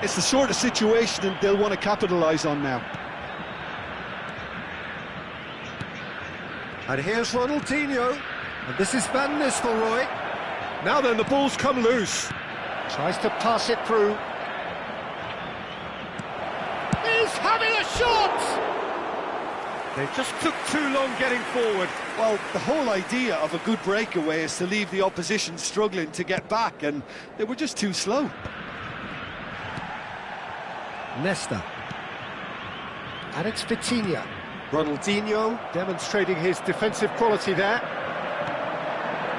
It's the sort of situation that they'll want to capitalise on now. And here's Ronaldinho. And this is Van Nistelrooy. Now then, the ball's come loose. Tries to pass it through. He's having a shot! They just took too long getting forward. Well, the whole idea of a good breakaway is to leave the opposition struggling to get back, and they were just too slow. Nesta. And it's Vitinha. Ronaldinho demonstrating his defensive quality there.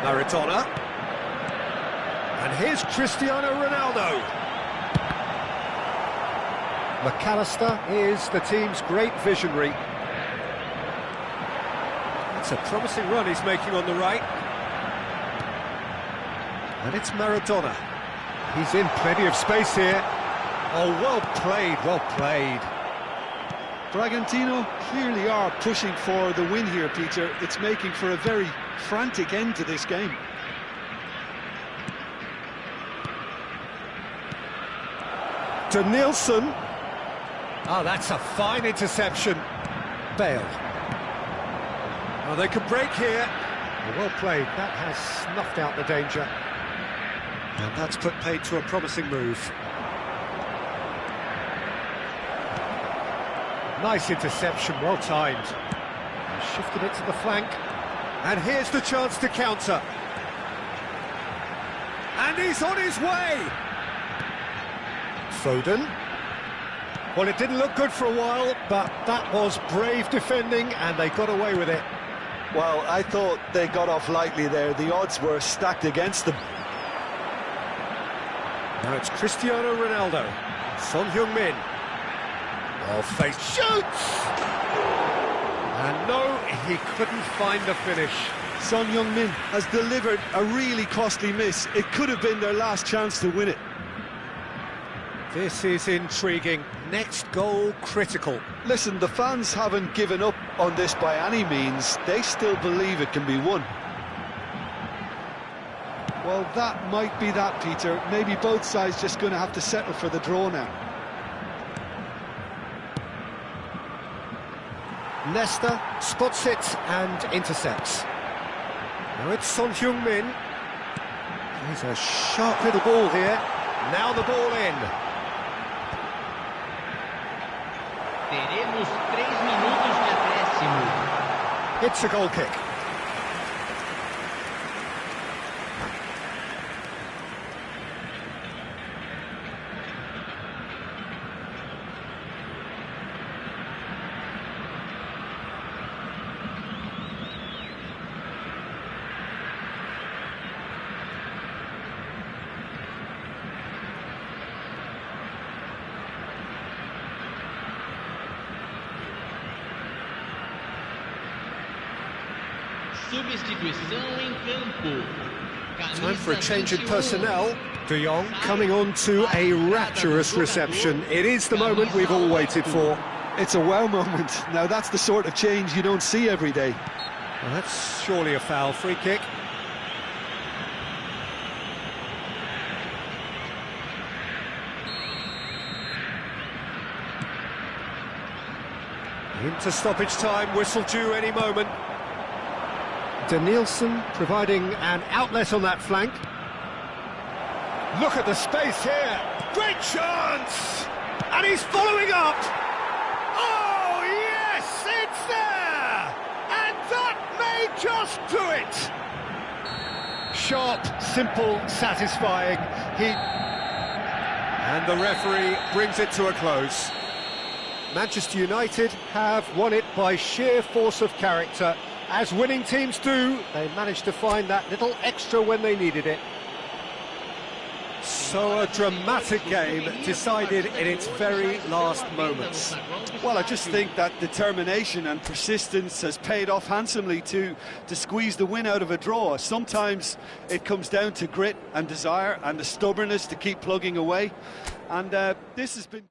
Maradona. And here's Cristiano Ronaldo. McAllister is the team's great visionary. It's a promising run he's making on the right. And it's Maradona. He's in plenty of space here. Oh, well played, well played. Bragantino clearly are pushing for the win here, Peter. It's making for a very frantic end to this game. To Nielsen. Oh, that's a fine interception. Bale. Oh, they could break here. Well played. That has snuffed out the danger. And that's put paid to a promising move. Nice interception, well timed. Shifted it to the flank. And here's the chance to counter. And he's on his way! Foden. Well, it didn't look good for a while, but that was brave defending, and they got away with it. Well, I thought they got off lightly there. The odds were stacked against them. Now it's Cristiano Ronaldo. Son Heung-min. Well faced. Shoots! And no, he couldn't find the finish. Son Heung-min has delivered a really costly miss. It could have been their last chance to win it. This is intriguing. Next goal critical. Listen, the fans haven't given up on this by any means. They still believe it can be won. Well, that might be that, Peter. Maybe both sides just going to have to settle for the draw now. Nesta spots it and intercepts. Now it's Son Heung-min. He's a sharp little ball here. Now the ball in. Teremos 3 minutos de acréscimo. It's a goal kick. Substituição em campo. Time for a change in personnel. De Jong coming on to a rapturous reception. It is the moment we've all waited for. It's a wow moment. Now that's the sort of change you don't see every day. Well, that's surely a foul. Free kick. Into stoppage time, whistle due any moment. Nielsen providing an outlet on that flank. Look at the space here. Great chance! And he's following up. Oh, yes, it's there! And that may just do it. Sharp, simple, satisfying. And the referee brings it to a close. Manchester United have won it by sheer force of character. As winning teams do, they managed to find that little extra when they needed it. So a dramatic game decided in its very last moments. Well, I just think that determination and persistence has paid off handsomely to squeeze the win out of a draw. Sometimes it comes down to grit and desire and the stubbornness to keep plugging away. And this has been...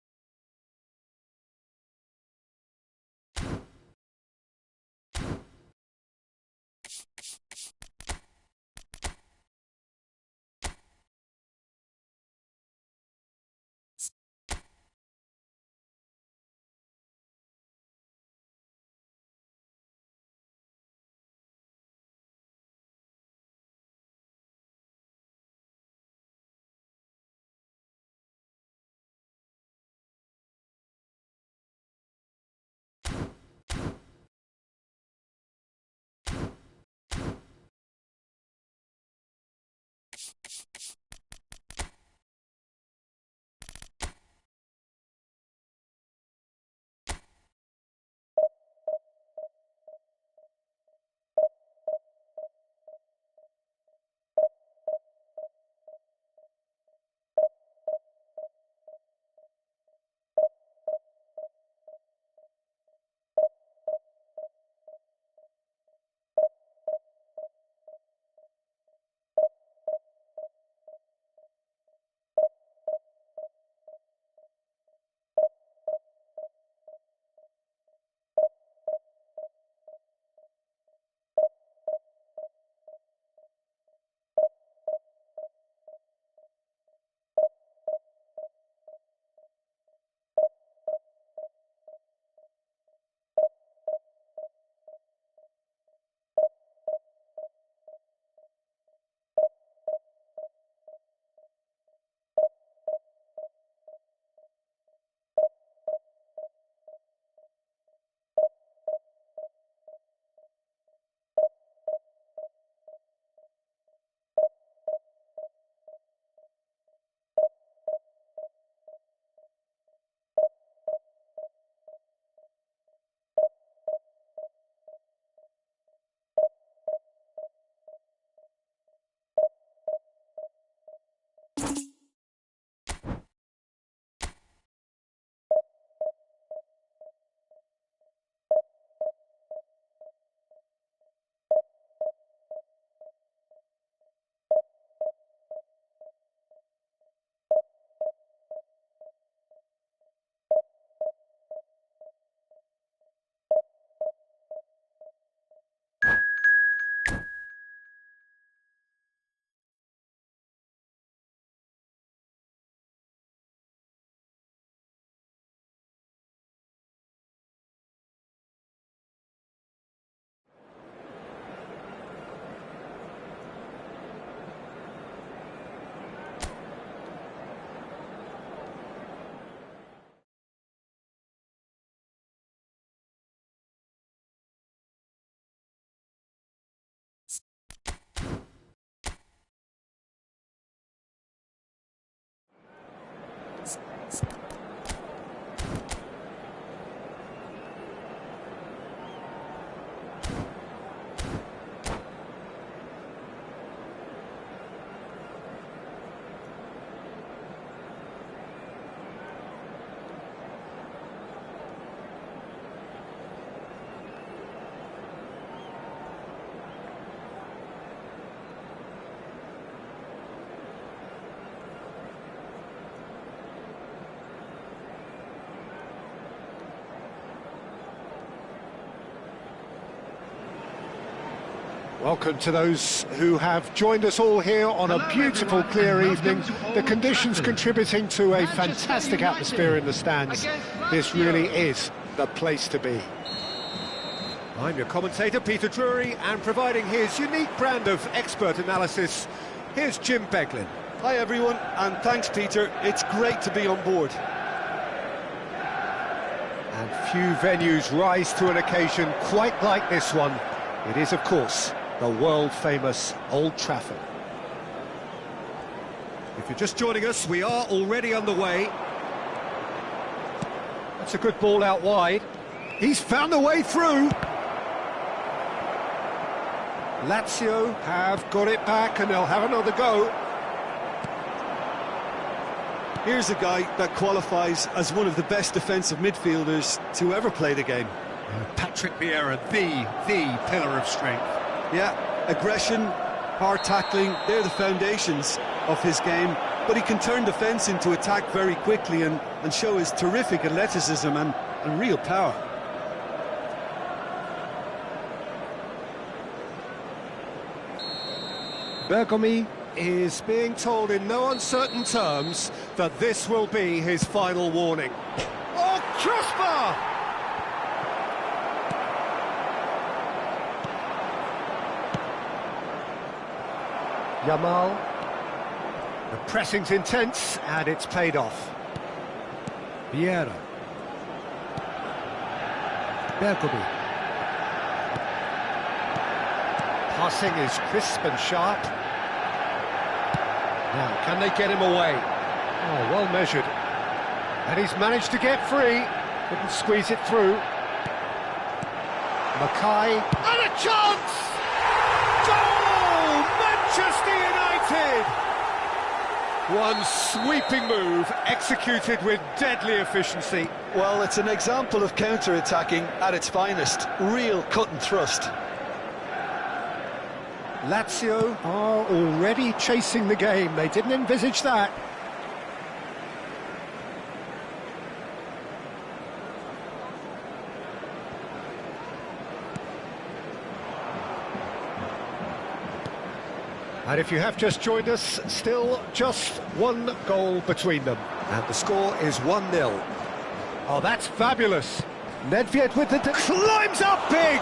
Welcome to those who have joined us all here on a beautiful, clear evening. The conditions contributing to a fantastic atmosphere in the stands. This really is the place to be. I'm your commentator, Peter Drury, and providing his unique brand of expert analysis, here's Jim Beglin. Hi everyone, and thanks Peter, it's great to be on board. And few venues rise to an occasion quite like this one. It is, of course, the world-famous Old Trafford. If you're just joining us, we are already underway. That's a good ball out wide. He's found a way through. Lazio have got it back and they'll have another go. Here's a guy that qualifies as one of the best defensive midfielders to ever play the game. Patrick Vieira, the pillar of strength. Yeah, aggression, hard tackling, they're the foundations of his game, but he can turn defence into attack very quickly and show his terrific athleticism and real power. Bergomi is being told in no uncertain terms that this will be his final warning. Oh, crossbar! Yamal. The pressing's intense and it's paid off. Vieira. Bergomi. Passing is crisp and sharp. Now, can they get him away? Oh, well measured. And he's managed to get free. Couldn't squeeze it through. Mackay. And a chance! Goal! Manchester United! One sweeping move, executed with deadly efficiency. Well, it's an example of counter-attacking at its finest. Real cut and thrust. Lazio are already chasing the game. They didn't envisage that. And if you have just joined us, still just one goal between them. And the score is 1-0. Oh, that's fabulous. Nedved with the... climbs up big!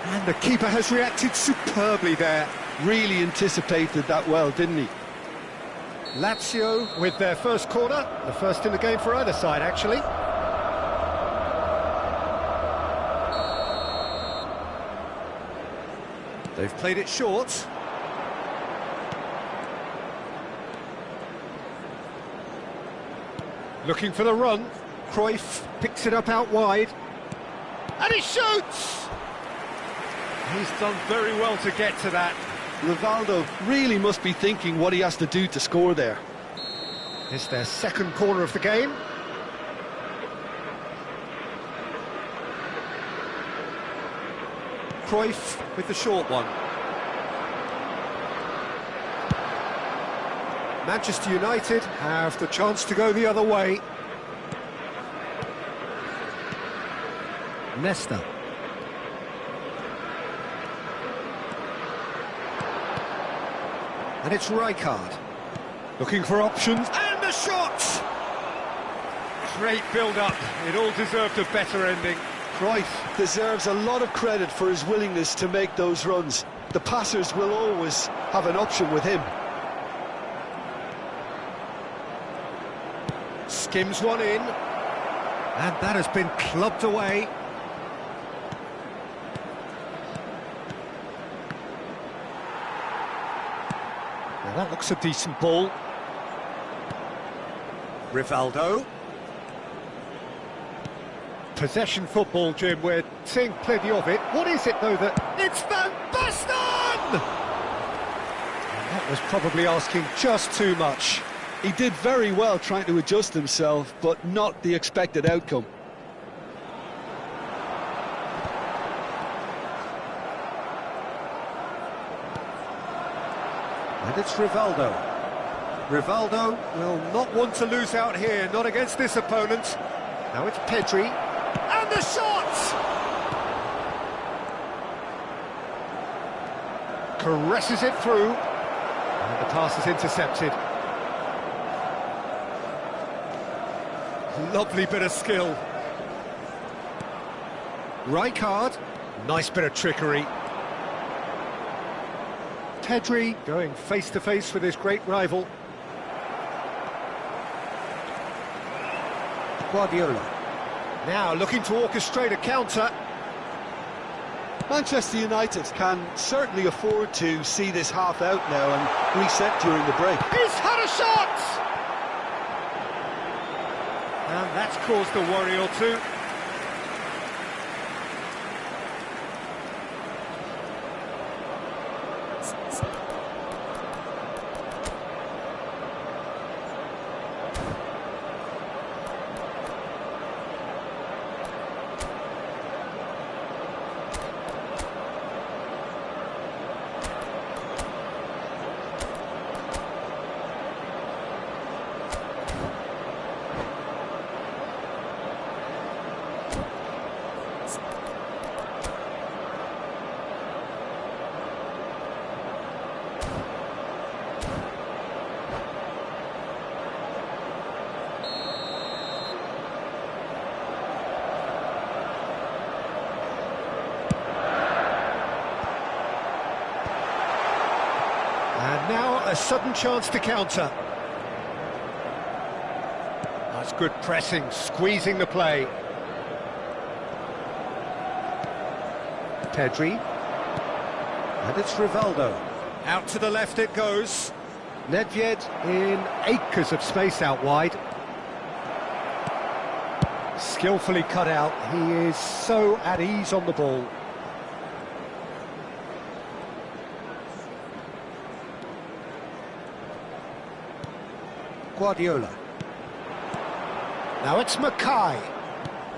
And the keeper has reacted superbly there. Really anticipated that well, didn't he? Lazio with their first corner, the first in the game for either side, actually. They've played it short. Looking for the run. Cruyff picks it up out wide. And he shoots! He's done very well to get to that. Rivaldo really must be thinking what he has to do to score there. It's their second corner of the game. Cruyff with the short one. Manchester United have the chance to go the other way. Nesta. And it's Rijkaard. Looking for options. And the shot! Great build-up. It all deserved a better ending. Cruyff deserves a lot of credit for his willingness to make those runs. The passers will always have an option with him. Skims one in. And that has been clubbed away. Now that looks a decent ball. Rivaldo. Possession football, Jim, we're seeing plenty of it. What is it, though, that... It's Van Basten! That was probably asking just too much. He did very well trying to adjust himself, but not the expected outcome. And it's Rivaldo. Rivaldo will not want to lose out here, not against this opponent. Now it's Pedri. And the shot! Caresses it through. And the pass is intercepted. Lovely bit of skill. Rijkaard. Nice bit of trickery. Pedri going face-to-face with his great rival. Guardiola. Now looking to orchestrate a counter. Manchester United can certainly afford to see this half out now and reset during the break. He's had a shot! And that's caused a worry or two. And now a sudden chance to counter. That's good pressing, squeezing the play. Pedri. And it's Rivaldo. Out to the left it goes. Nedved in acres of space out wide. Skillfully cut out. He is so at ease on the ball. Guardiola. Now it's Mackay.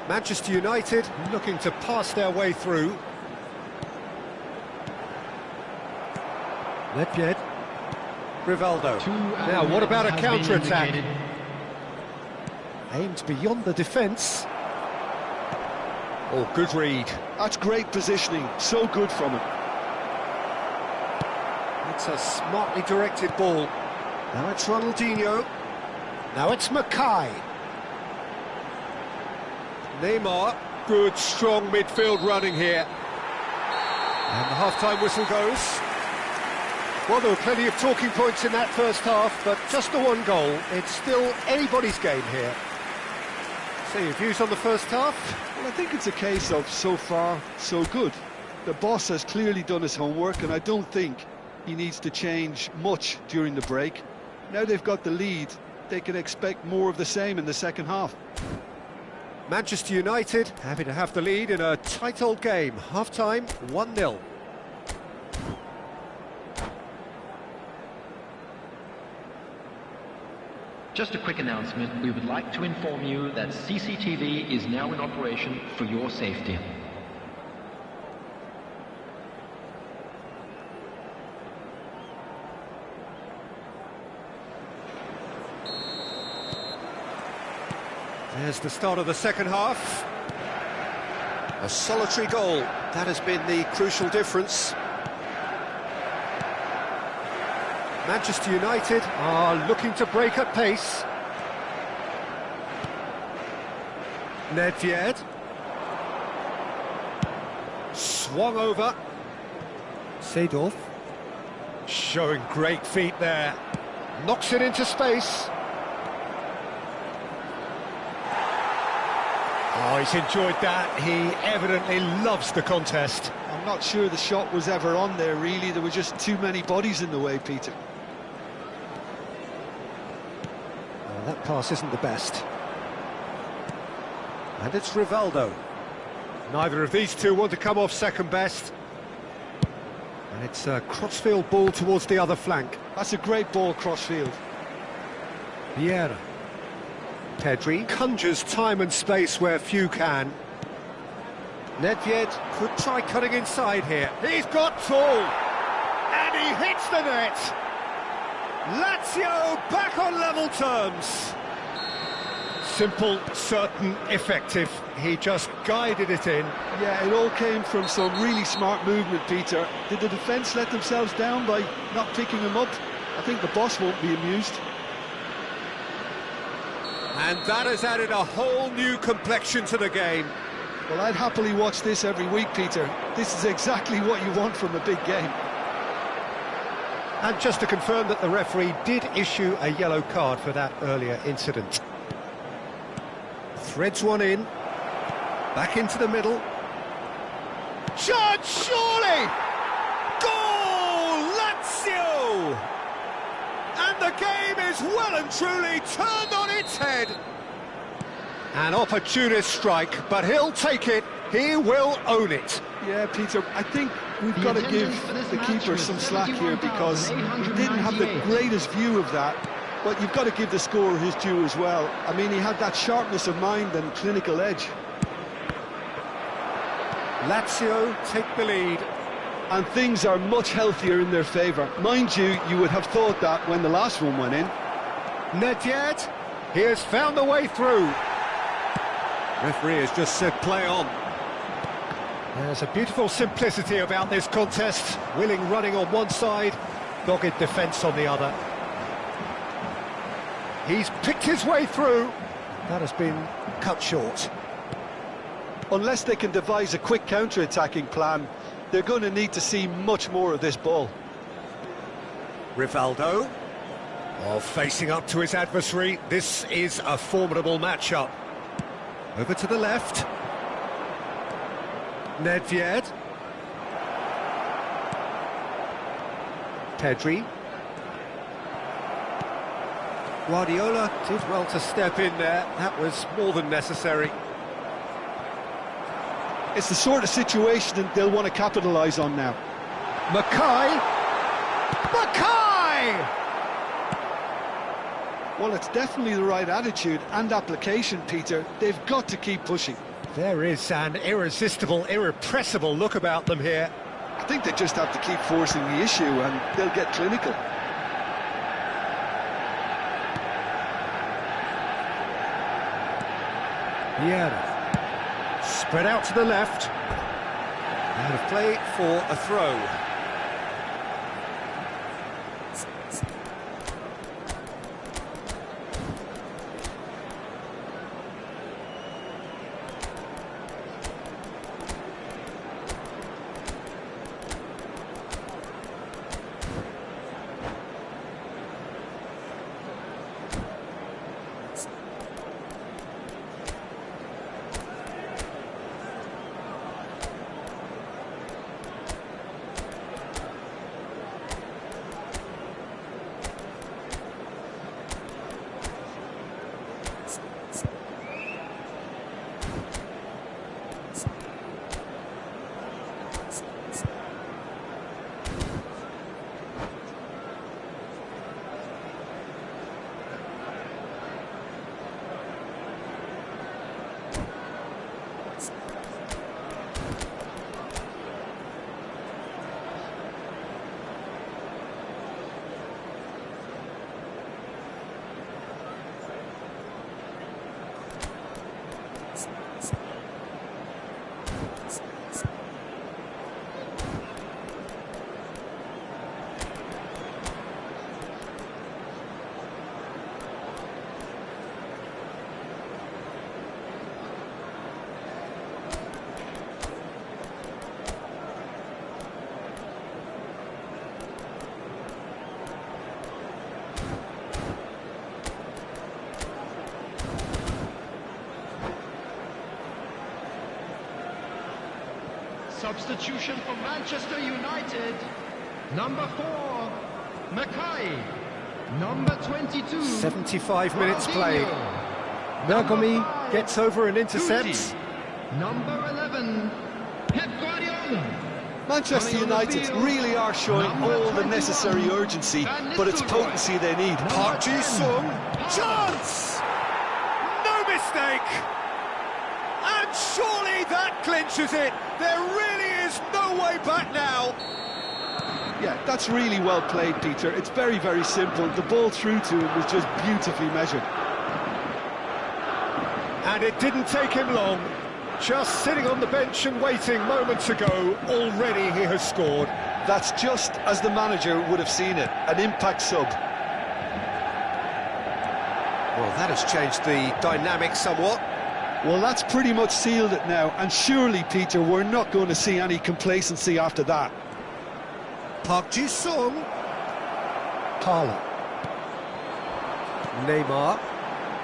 Manchester United looking to pass their way through. Nedved. Rivaldo. Now what about a counter-attack? Aimed beyond the defence. Oh, good read. That's great positioning, so good from him. It's a smartly directed ball. Now it's Ronaldinho. Now it's Mackay. Neymar, good strong midfield running here. And the half-time whistle goes. Well, there were plenty of talking points in that first half, but just the one goal. It's still anybody's game here. So your views on the first half? Well, I think it's a case of so far, so good. The boss has clearly done his homework, and I don't think he needs to change much during the break. Now they've got the lead, they can expect more of the same in the second half. Manchester United happy to have the lead in a tight old game. Half-time, 1-0. Just a quick announcement. We would like to inform you that CCTV is now in operation for your safety. There's the start of the second half. A solitary goal. That has been the crucial difference. Manchester United are looking to break at pace. Nedved. Swung over. Seedorf. Showing great feet there. Knocks it into space. Oh, he's enjoyed that. He evidently loves the contest. I'm not sure the shot was ever on there, really. There were just too many bodies in the way, Peter. Well, that pass isn't the best. And it's Rivaldo. Neither of these two want to come off second best. And it's a crossfield ball towards the other flank. That's a great ball crossfield. Vieira. Pedri conjures time and space where few can. Nedved could try cutting inside here. He's got tall! And he hits the net! Lazio back on level terms. Simple, certain, effective. He just guided it in. Yeah, it all came from some really smart movement, Peter. Did the defence let themselves down by not picking him up? I think the boss won't be amused. And that has added a whole new complexion to the game. Well, I'd happily watch this every week, Peter. This is exactly what you want from a big game. And just to confirm that the referee did issue a yellow card for that earlier incident. Threads one in. Back into the middle. Judge, surely! Goal! Lazio! And the game is well and truly turned on its head. An opportunist strike, but he'll take it. He will own it. Yeah, Peter, I think we've got to give the keeper some slack here because he didn't have the greatest view of that. But you've got to give the scorer his due as well. I mean, he had that sharpness of mind and clinical edge. Lazio take the lead. And things are much healthier in their favour. Mind you, you would have thought that when the last one went in. Nedved, he has found the way through. Referee has just said play on. There's a beautiful simplicity about this contest. Willing running on one side, dogged defence on the other. He's picked his way through. That has been cut short. Unless they can devise a quick counter-attacking plan, they're going to need to see much more of this ball. Rivaldo, facing up to his adversary. This is a formidable matchup. Over to the left. Nedved. Pedri. Guardiola did well to step in there. That was more than necessary. It's the sort of situation that they'll want to capitalise on now. Mackay! Well, it's definitely the right attitude and application, Peter. They've got to keep pushing. There is an irresistible, irrepressible look about them here. I think they just have to keep forcing the issue and they'll get clinical. Vieira. Spread out to the left. Out of play for a throw. Substitution for Manchester United. Number 4, Mackay. Number 22. 75 minutes played. Ronaldinho. Bergomi Number 5, gets over and intercepts. Guti. Number 11, Pep Guardiola. Manchester United really are showing all the necessary urgency, but it's potency they need. Park Ji-sung, chance! No mistake! And surely that clinches it. There really is no way back now. Yeah, that's really well played, Peter. It's very, very simple. The ball through to him was just beautifully measured. And it didn't take him long. Just sitting on the bench and waiting moments ago, already he has scored. That's just as the manager would have seen it, an impact sub. Well, that has changed the dynamic somewhat. Well, that's pretty much sealed it now, and surely, Peter, we're not going to see any complacency after that. Park Ji-sung. Parla. Neymar.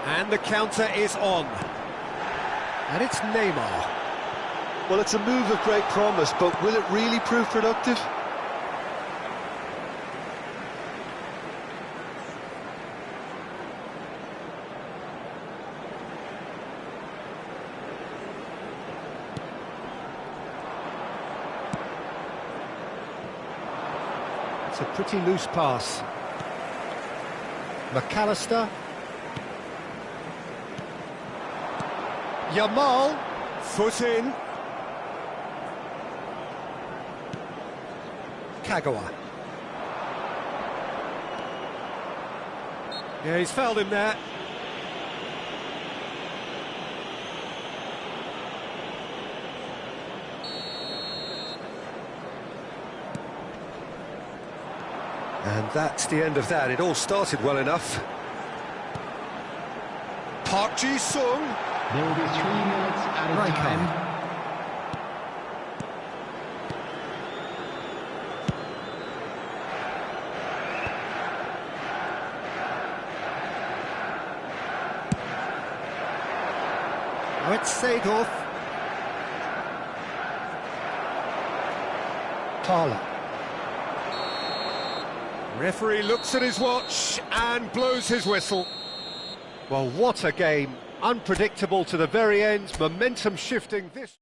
And the counter is on. And it's Neymar. Well, it's a move of great promise, but will it really prove productive? It's a pretty loose pass. McAllister. Yamal, foot in. Kagawa. Yeah, he's fouled him there. And that's the end of that. It all started well enough. Park Ji-sung. There will be 3 minutes out of time. Now it's Seedorf. Parla. Referee looks at his watch and blows his whistle. Well, what a game. Unpredictable to the very end, momentum shifting this...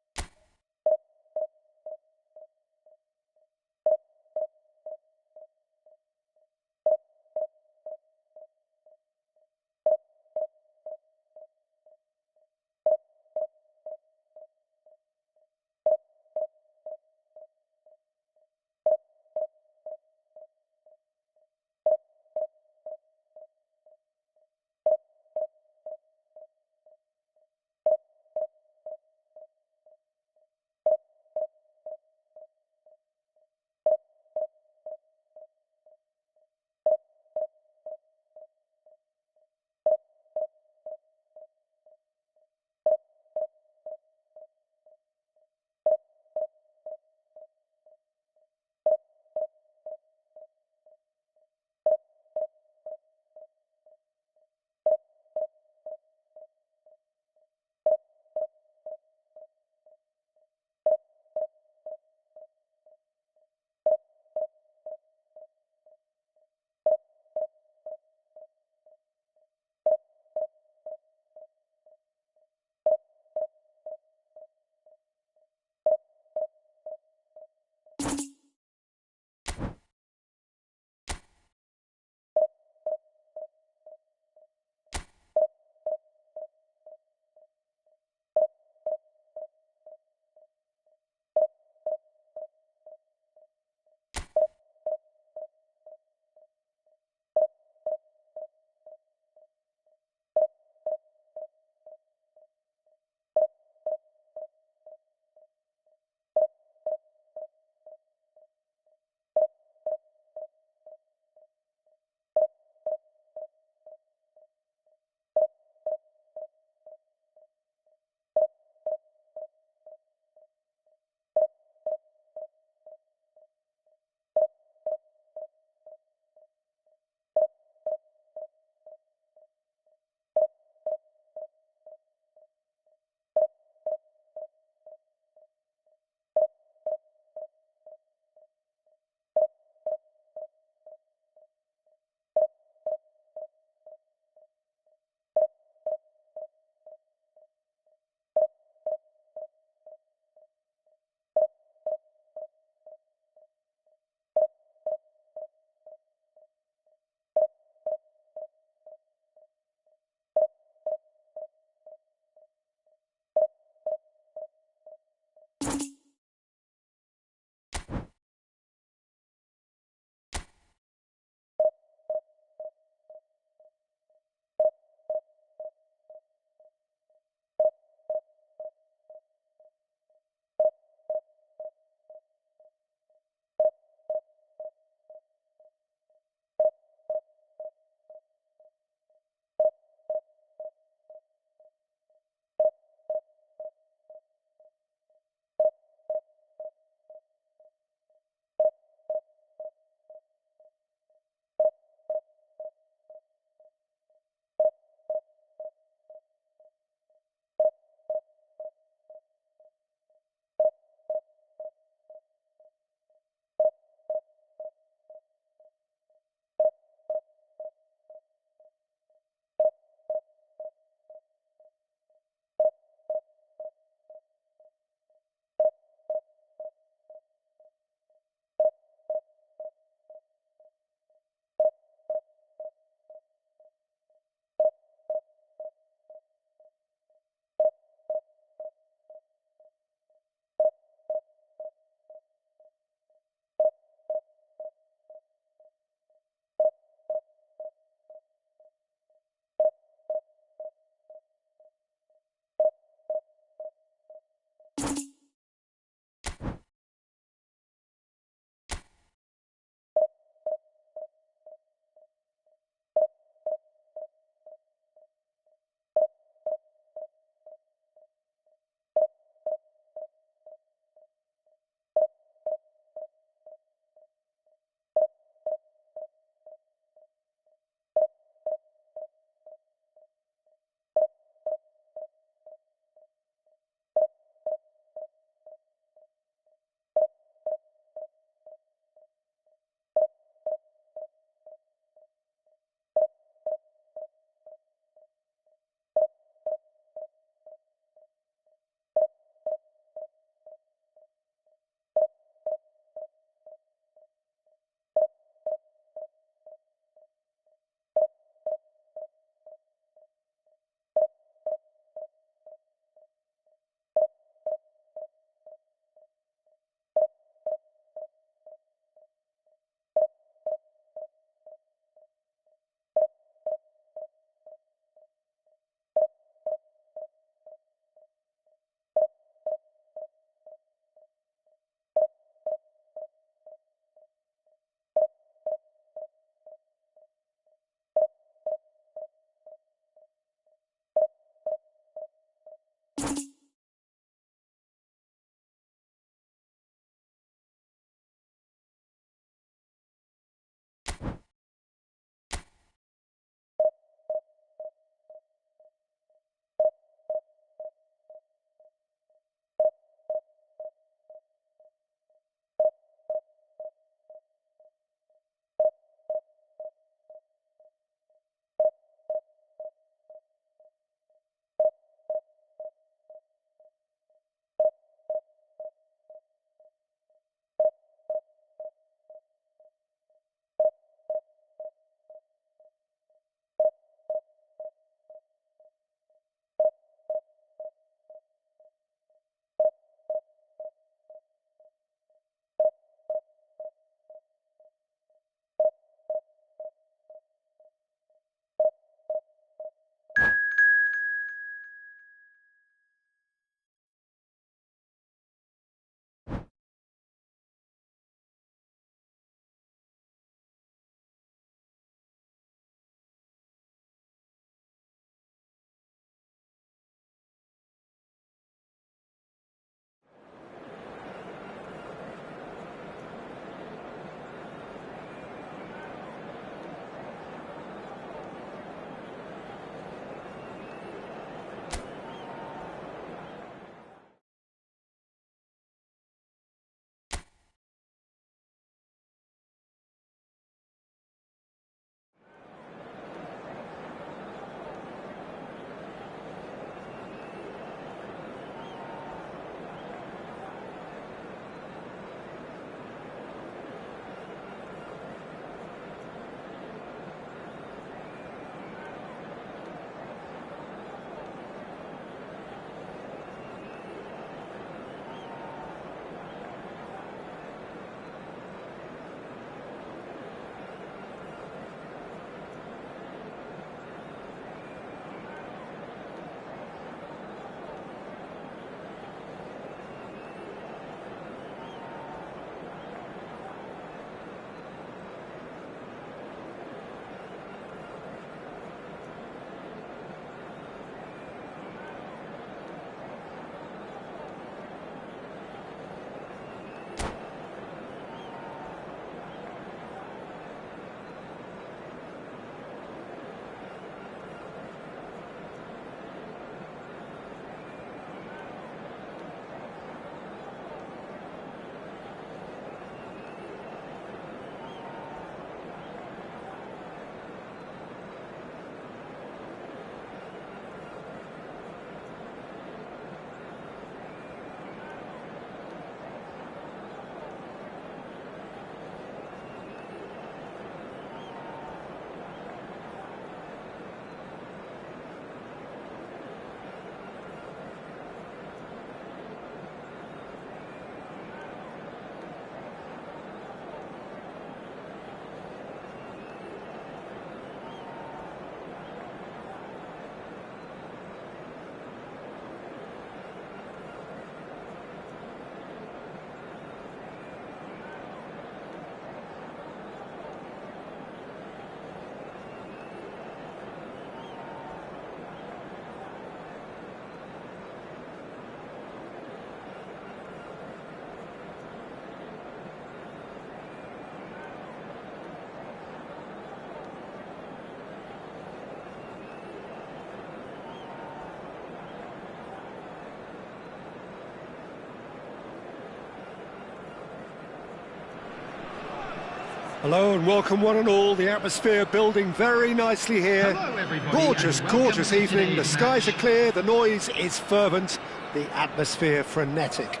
Hello and welcome one and all. The atmosphere building very nicely here. Hello, everybody, Gorgeous, and welcome gorgeous to evening. The today's skies match. are clear, the noise is fervent, the atmosphere frenetic.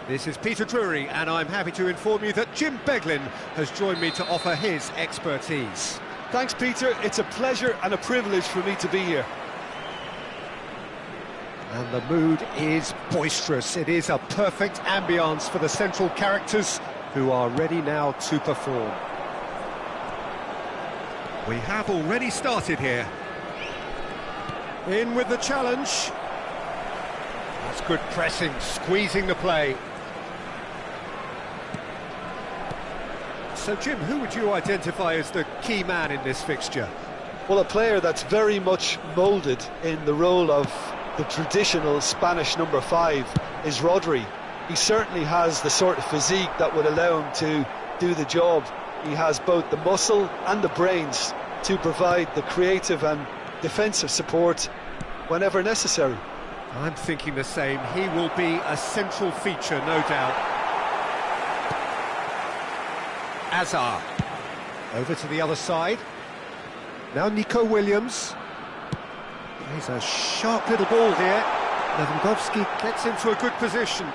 This is Peter Drury, and I'm happy to inform you that Jim Beglin has joined me to offer his expertise. Thanks, Peter. It's a pleasure and a privilege for me to be here. And the mood is boisterous. It is a perfect ambience for the central characters who are ready now to perform. We have already started here. In with the challenge. That's good pressing, squeezing the play. So, Jim, who would you identify as the key man in this fixture? Well, a player that's very much moulded in the role of the traditional Spanish number 5 is Rodri. He certainly has the sort of physique that would allow him to do the job. He has both the muscle and the brains to provide the creative and defensive support whenever necessary. I'm thinking the same. He will be a central feature, no doubt. Azar. Over to the other side. Now Nico Williams. He's a sharp little ball here. Lewandowski gets into a good position.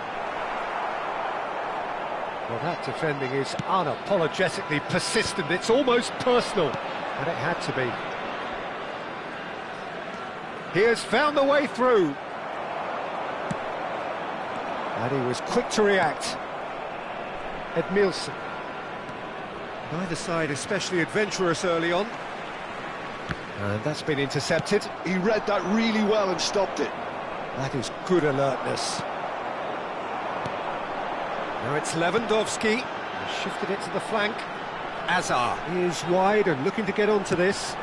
Well, that defending is unapologetically persistent. It's almost personal, and it had to be. He has found the way through. And he was quick to react. Edmilson. Neither side especially adventurous early on. And that's been intercepted. He read that really well and stopped it. That is good alertness. Now it's Lewandowski. He shifted it to the flank. Azar is wide and looking to get onto this.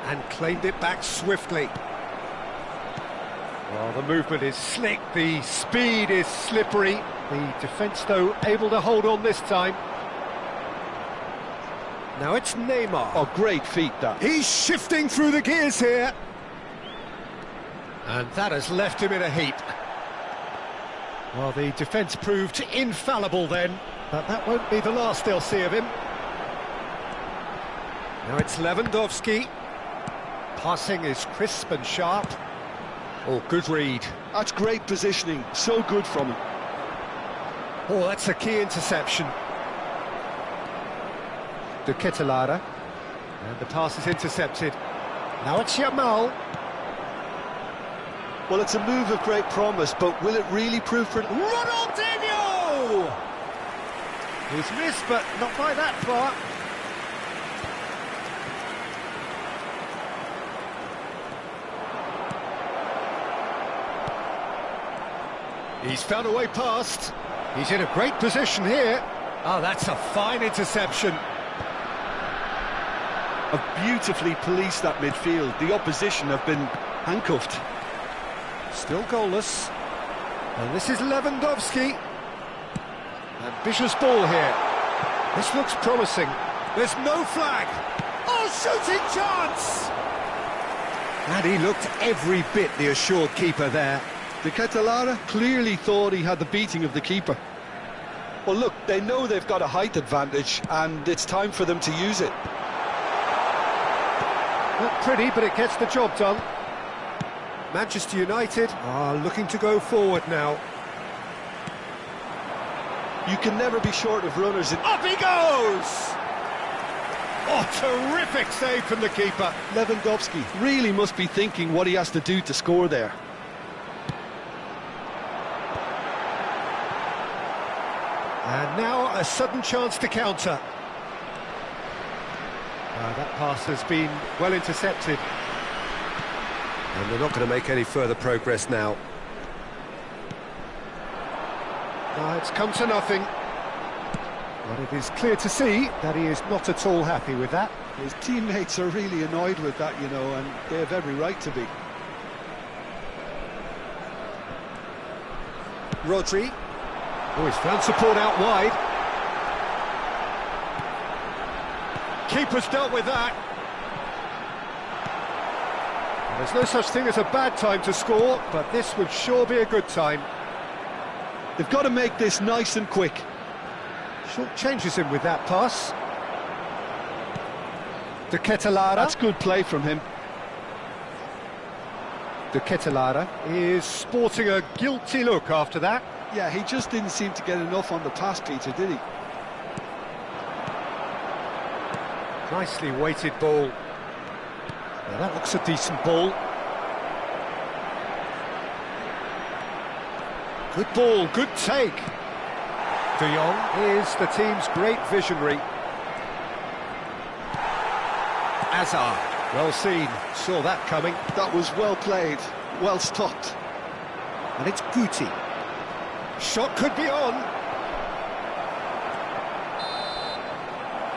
And claimed it back swiftly. Well, the movement is slick, the speed is slippery. The defence, though, able to hold on this time. Now it's Neymar. Oh, great feat, that. He's shifting through the gears here. And that has left him in a heap. Well, the defence proved infallible then, but that won't be the last they'll see of him. Now it's Lewandowski. Passing is crisp and sharp. Oh, good read. That's great positioning, so good from him. Oh, that's a key interception. De Ketelara. And the pass is intercepted. Now it's Yamal. Well, it's a move of great promise, but will it really prove for... Ronaldinho! He's missed, but not by that far. He's found a way past. He's in a great position here. Oh, that's a fine interception. Have beautifully policed that midfield. The opposition have been handcuffed. Still goalless. And this is Lewandowski. Ambitious ball here. This looks promising. There's no flag. Oh, shooting chance! And he looked every bit the assured keeper there. De Ketelara clearly thought he had the beating of the keeper. Well, look, they know they've got a height advantage, and it's time for them to use it. Not pretty, but it gets the job done. Manchester United are looking to go forward now. You can never be short of runners in... Up he goes! Oh, terrific save from the keeper. Lewandowski really must be thinking what he has to do to score there. And now a sudden chance to counter. That pass has been well intercepted. And they're not going to make any further progress now. It's come to nothing. But it is clear to see that he is not at all happy with that. His teammates are really annoyed with that, you know, and they have every right to be. Rodri. Oh, he's found support out wide. Keeper's dealt with that. There's no such thing as a bad time to score, but this would sure be a good time. They've got to make this nice and quick. Short changes him with that pass. De Ketelaere. That's good play from him. De Ketelaere is sporting a guilty look after that. Yeah, he just didn't seem to get enough on the pass, Peter, did he? Nicely weighted ball. Now that looks a decent ball. Good ball, good take. De Jong is the team's great visionary. Hazard, well seen, saw that coming. That was well played, well stopped. And it's Guti. Shot could be on.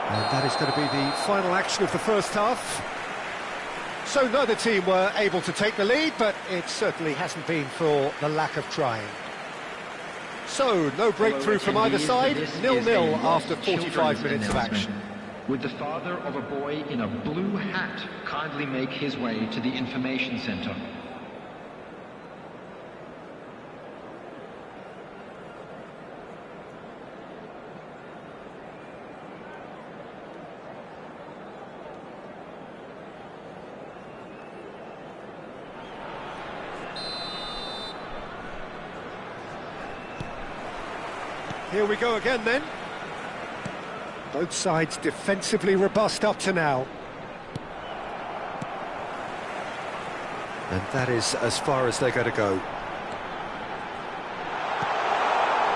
And that is going to be the final action of the first half. So neither team were able to take the lead, but it certainly hasn't been for the lack of trying. So, no breakthrough from either side, 0-0 after 45 minutes of action. Would the father of a boy in a blue hat kindly make his way to the information centre? Here we go again then. Both sides defensively robust up to now. And that is as far as they're going to go.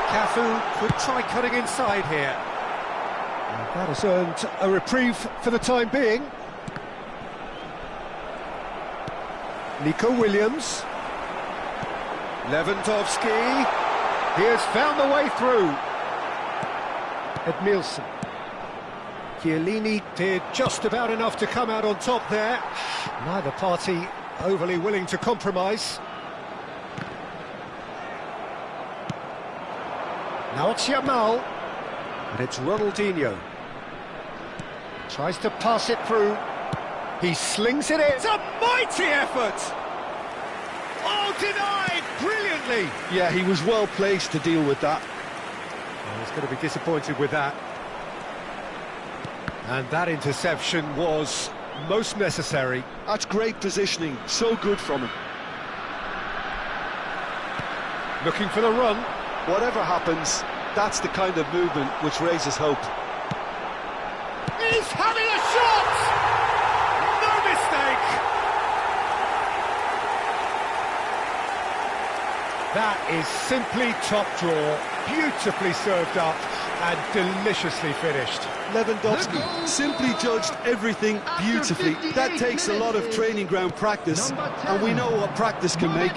Cafu could try cutting inside here. And that has earned a reprieve for the time being. Nico Williams. Lewandowski. He has found the way through. Edmilson. Chiellini did just about enough to come out on top there. Neither party overly willing to compromise. Now it's Yamal. And it's Ronaldinho. Tries to pass it through. He slings it in. It's a mighty effort! Oh, denied brilliantly! Yeah, he was well placed to deal with that. Well, he's going to be disappointed with that. And that interception was most necessary. That's great positioning, so good from him. Looking for the run. Whatever happens, that's the kind of movement which raises hope. He's having a shot! No mistake! That is simply top draw, beautifully served up and deliciously finished. Lewandowski simply judged everything beautifully. That takes a lot of training ground practice, and we know what practice can make.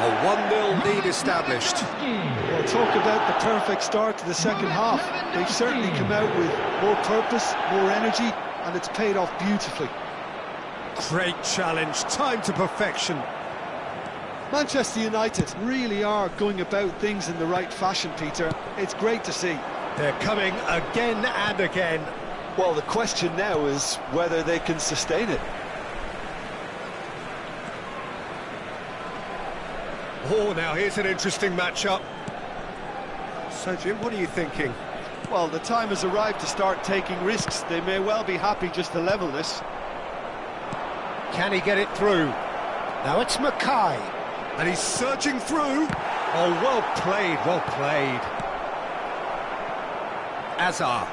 A 1-0 lead established. Well, talk about the perfect start to the second half. They've certainly come out with more purpose, more energy, and it's paid off beautifully. Great challenge, time to perfection. Manchester United really are going about things in the right fashion, Peter. It's great to see. They're coming again and again. Well, the question now is whether they can sustain it. Oh, now here's an interesting matchup. So, Jim, what are you thinking? Well, the time has arrived to start taking risks. They may well be happy just to level this. Can he get it through? Now it's Mackay. And he's surging through. Oh, well played, well played. Hazard.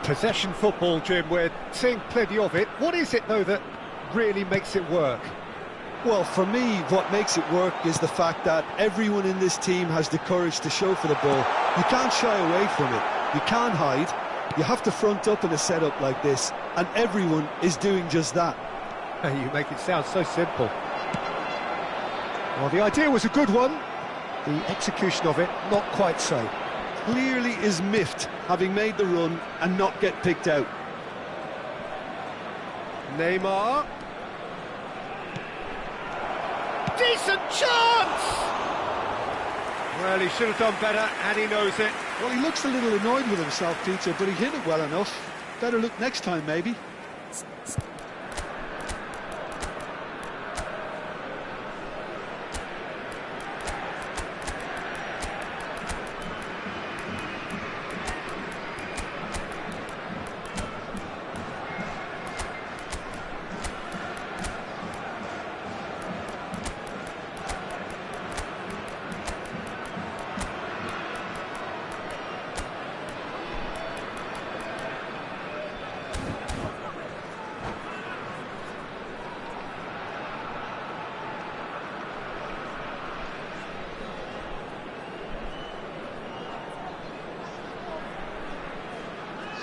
Possession football, Jim, we're seeing plenty of it. What is it, though, that really makes it work? Well, for me, what makes it work is the fact that everyone in this team has the courage to show for the ball. You can't shy away from it. You can't hide. You have to front up in a setup like this, and everyone is doing just that. You make it sound so simple. Well, the idea was a good one. The execution of it, not quite so. Clearly is miffed, having made the run and not get picked out. Neymar. Decent chance! Well, he should have done better, and he knows it. Well, he looks a little annoyed with himself, Peter, but he hit it well enough. Better look next time, maybe.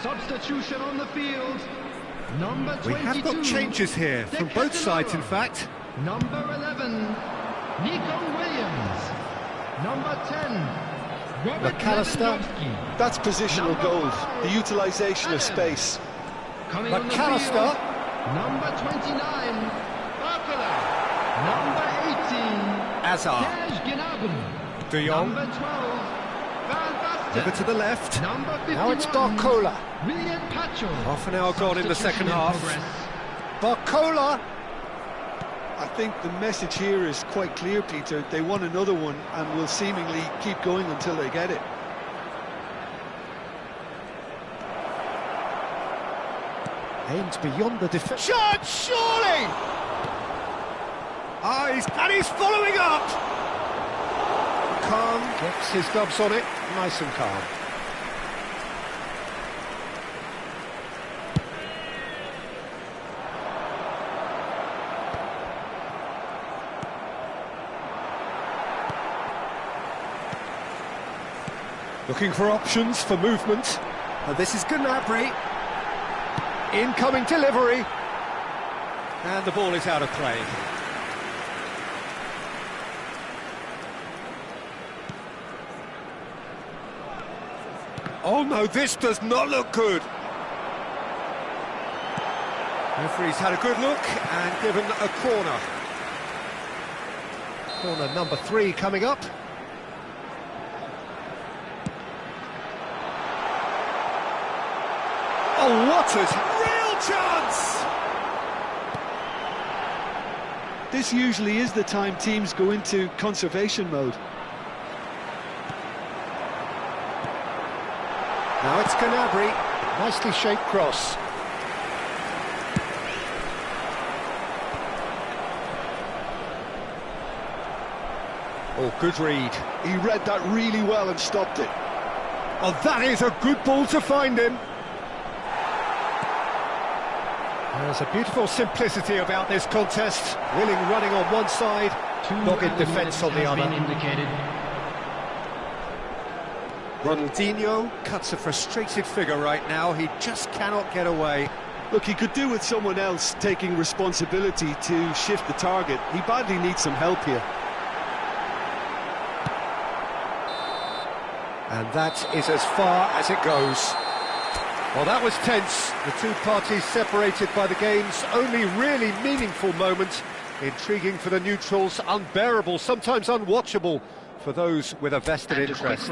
Substitution on the field. Number 22. We have got changes here from both sides, in fact. Number 11, Nico Williams. Number 10, Robert McAllister. Lewandowski. That's positional Number goal, 5, the utilisation of space. Coming on the McAllister. field, number 29, Barcola. Number 18, Hazard. Serge Gnabry. De Jong. Number 12, Van Basten. Over to the left. Number 51, Now it's Barcola. William Pacho. Half an hour gone in the second half. Barcola. I think the message here is quite clear, Peter. They want another one and will seemingly keep going until they get it. Aimed beyond the defence. Shot, surely! And he's following up! Calm, gets his gloves on it, nice and calm. Looking for options for movement. And this is Gnabry. Incoming delivery. And the ball is out of play. Oh no, this does not look good. Referee's had a good look and given a corner. Corner number 3 coming up. Oh, what a real chance! This usually is the time teams go into conservation mode. Now it's Gnabry, nicely shaped cross. Oh, good read. He read that really well and stopped it. Oh, that is a good ball to find him. There's a beautiful simplicity about this contest. Willing running on one side, dogged defence on the other. Ronaldinho cuts a frustrated figure right now. He just cannot get away. Look, he could do with someone else taking responsibility to shift the target. He badly needs some help here. And that is as far as it goes. Well, that was tense. The two parties separated by the game's only really meaningful moment. Intriguing for the neutrals, unbearable, sometimes unwatchable for those with a vested interest.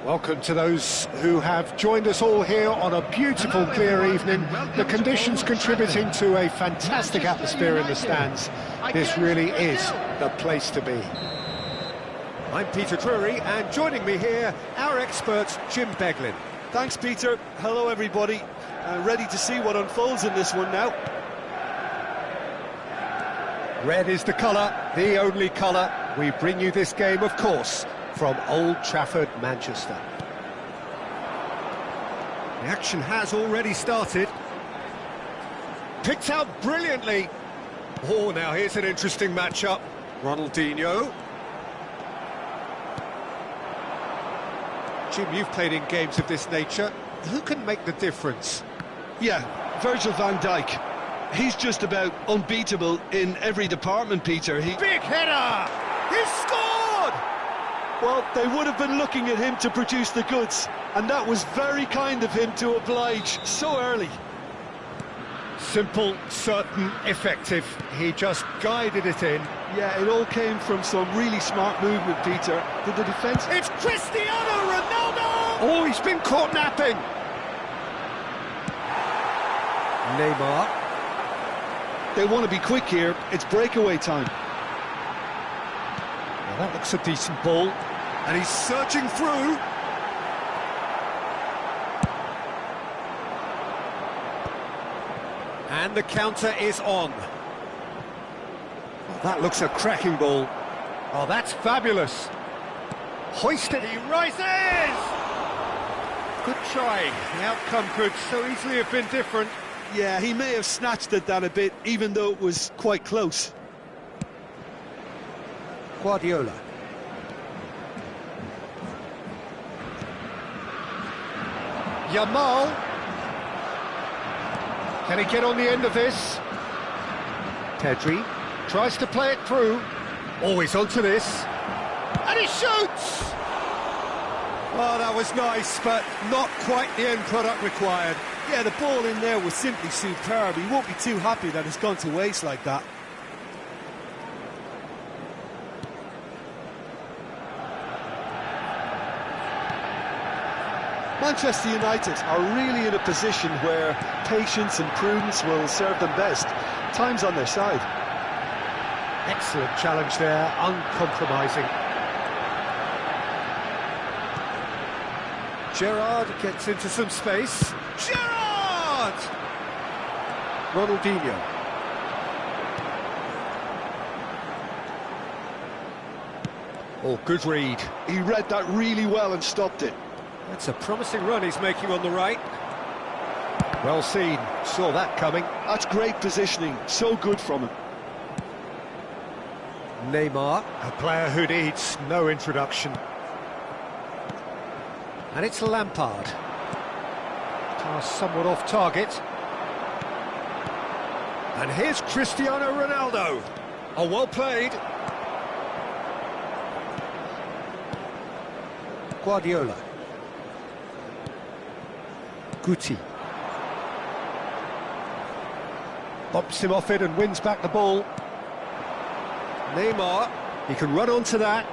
Welcome to those who have joined us all here on a beautiful, clear evening. The conditions contributing to a fantastic atmosphere in the stands. This really is the place to be. I'm Peter Drury, and joining me here, our expert, Jim Beglin. Thanks, Peter. Hello, everybody. Ready to see what unfolds in this one now. Red is the colour, the only colour. We bring you this game, of course, from Old Trafford, Manchester. The action has already started. Picked out brilliantly. Oh, now here's an interesting matchup. Ronaldinho. Jim, you've played in games of this nature. Who can make the difference? Yeah, Virgil van Dijk. He's just about unbeatable in every department, Peter. Big header! He's scored! Well, they would have been looking at him to produce the goods, and that was very kind of him to oblige so early. Simple, certain, effective. He just guided it in. Yeah, it all came from some really smart movement, Peter. Did the defence... It's Cristiano Ronaldo! Oh, he's been caught napping. Neymar. They want to be quick here. It's breakaway time. Well, that looks a decent ball. And he's searching through. And the counter is on. Well, that looks a cracking ball. Oh, that's fabulous. Hoisted, he rises! Good try. The outcome could so easily have been different. Yeah, he may have snatched at that a bit, even though it was quite close. Guardiola. Yamal. Can he get on the end of this? Pedri tries to play it through. Oh, he's onto this. And he shoots! Oh, that was nice, but not quite the end product required. Yeah, the ball in there was simply superb. He won't be too happy that it's gone to waste like that. Manchester United are really in a position where patience and prudence will serve them best. Time's on their side. Excellent challenge there, uncompromising. Gerrard gets into some space. Gerrard! Ronaldinho. Oh, good read. He read that really well and stopped it. That's a promising run he's making on the right. Well seen, saw that coming. That's great positioning, so good from him. Neymar, a player who needs no introduction. And it's Lampard. Pass somewhat off target. And here's Cristiano Ronaldo. Oh, well played. Guardiola. Guti. Bumps him off it and wins back the ball. Neymar, he can run onto that.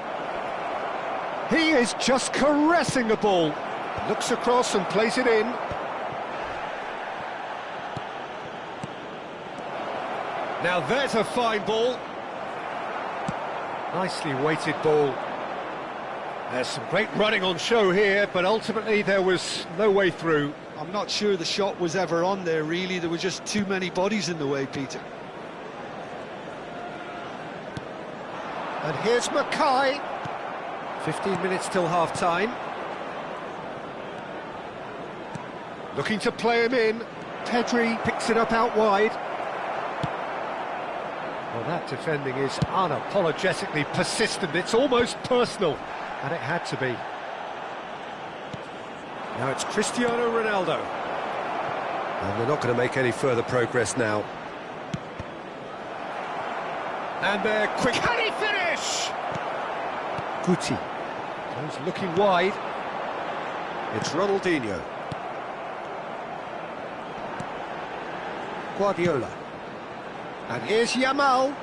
He is just caressing the ball. Looks across and plays it in. Now there's a fine ball. Nicely weighted ball. There's some great running on show here, but ultimately there was no way through. I'm not sure the shot was ever on there, really. There were just too many bodies in the way, Peter. And here's Mackay. 15 minutes till half-time. Looking to play him in. Pedri picks it up out wide. Well, that defending is unapologetically persistent. It's almost personal, and it had to be. Now it's Cristiano Ronaldo. And they're not going to make any further progress now. And they're quick. Can he finish? Guti. He's looking wide. It's Ronaldinho. Guardiola. And here's Yamal.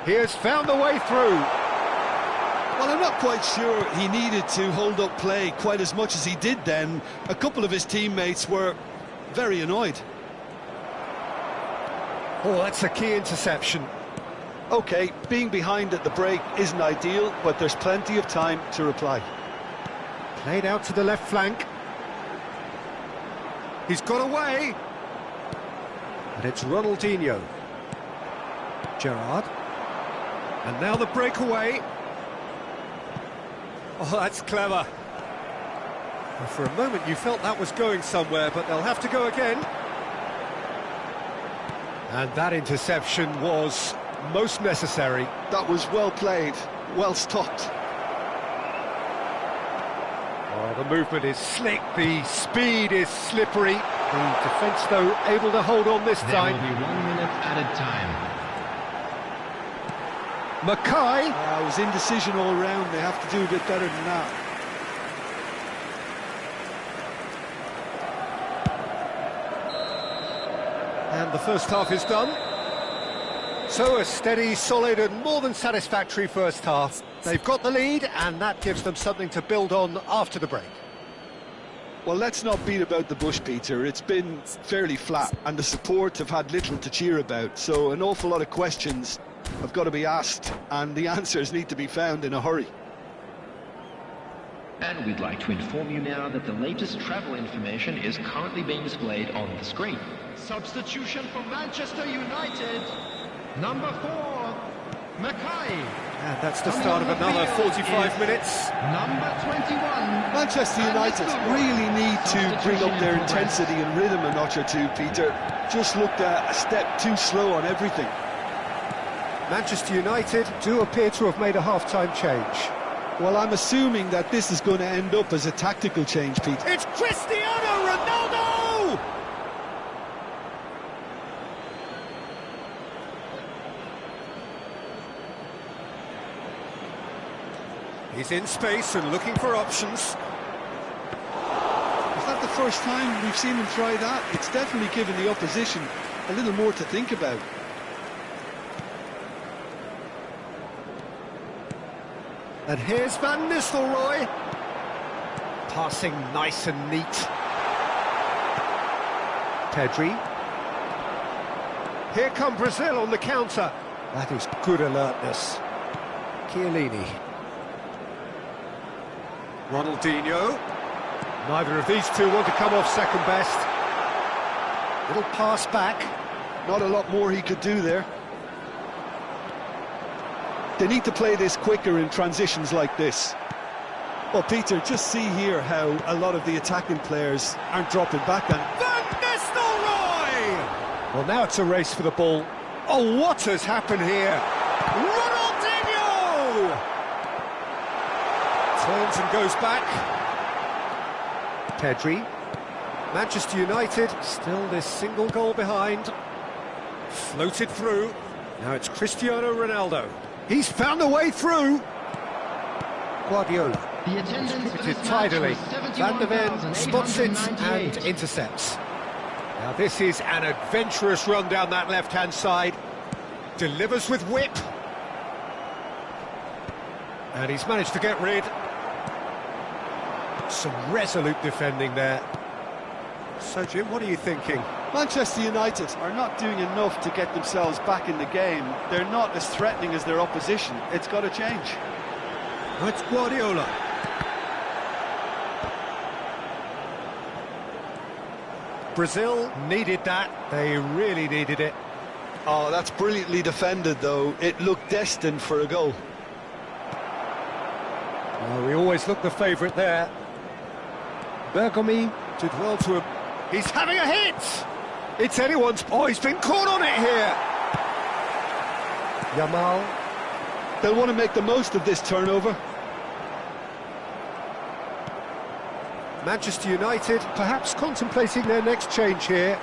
He has found the way through. Well, I'm not quite sure he needed to hold up play quite as much as he did then. A couple of his teammates were very annoyed. Oh, that's a key interception. OK, being behind at the break isn't ideal, but there's plenty of time to reply. Played out to the left flank. He's got away. And it's Ronaldinho. Gerrard. And now the breakaway. Oh, that's clever. Well, for a moment you felt that was going somewhere, but they'll have to go again. And that interception was most necessary. That was well played, well stopped. Oh, the movement is slick, the speed is slippery. The defence, though, able to hold on this time. There will be 1 minute added time. Mackay. It was indecision all round. They have to do a bit better than that. And the first half is done. So a steady, solid and more than satisfactory first half. They've got the lead and that gives them something to build on after the break. Well, let's not beat about the bush, Peter. It's been fairly flat and the support have had little to cheer about. So an awful lot of questions have got to be asked and the answers need to be found in a hurry. And we'd like to inform you now that the latest travel information is currently being displayed on the screen. Substitution for Manchester United. Number 4, Mackay. And that's the start of another 45 minutes. Number 21. Manchester United really need to bring up their intensity and rhythm a notch or two, Peter. Just looked a step too slow on everything. Manchester United do appear to have made a half-time change. Well, I'm assuming that this is going to end up as a tactical change, Peter. It's Cristiano Ronaldo! He's in space and looking for options. Is that the first time we've seen him try that? It's definitely given the opposition a little more to think about. And here's Van Nistelrooy. Passing nice and neat. Pedri. Here come Brazil on the counter. That is good alertness. Chiellini. Ronaldinho. Neither of these two want to come off second best. Little pass back. Not a lot more he could do there. They need to play this quicker in transitions like this. Well, Peter, just see here how a lot of the attacking players aren't dropping back. And Van Nistelrooy! Well, now it's a race for the ball. Oh, what has happened here? Ronaldinho! Turns and goes back. Pedri. Manchester United, still this single goal behind. Floated through. Now it's Cristiano Ronaldo. He's found a way through. Guardiola. The attendance It tidily. Van der Ven spots it and intercepts. Now this is an adventurous run down that left-hand side. Delivers with whip. And he's managed to get rid. Some resolute defending there. So, Jim, what are you thinking? Manchester United are not doing enough to get themselves back in the game. They're not as threatening as their opposition. It's got to change. It's Guardiola. Brazil needed that. They really needed it. Oh, that's brilliantly defended, though. It looked destined for a goal. Well, we always look the favourite there. Bergomi did well to him. He's having a hit! It's anyone's... Oh, he's been caught on it here! Yamal. They'll want to make the most of this turnover. Manchester United perhaps contemplating their next change here.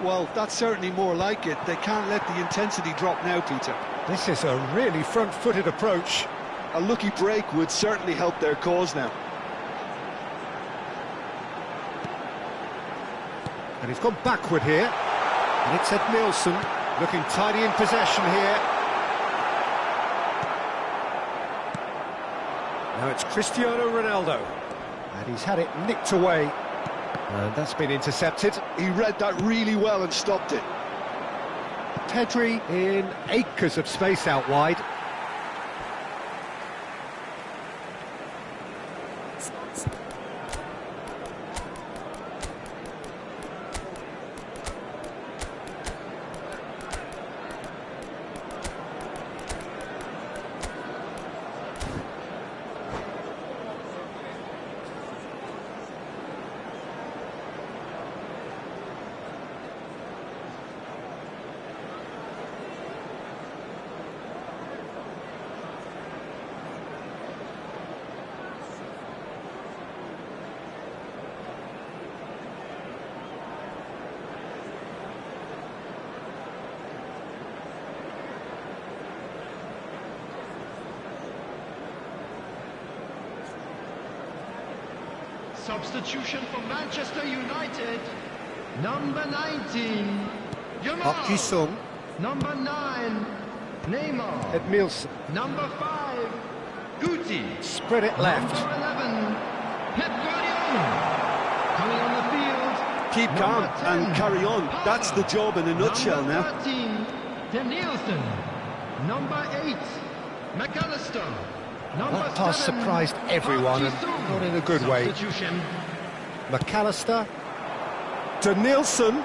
Well, that's certainly more like it. They can't let the intensity drop now, Peter. This is a really front-footed approach. A lucky break would certainly help their cause now. And he's gone backward here. And it's Ed Nielsen. Looking tidy in possession here. Now it's Cristiano Ronaldo. And he's had it nicked away. And that's been intercepted. He read that really well and stopped it. Pedri in acres of space out wide. Substitution for Manchester United. Number 19, Yamal. Park Ji-sung. Number 9, Neymar. Edmilson. Number 5, Guti. Spread it left. Number 11, Pep Guardiola. Coming on the field. Keep calm Number and 10, carry on. Pogba. That's the job in a nutshell Number now. 13, Danielson. Number 8, McAllister. Number That pass 7, surprised everyone, and Park not in a good way. Substitution. McAllister. Danielson.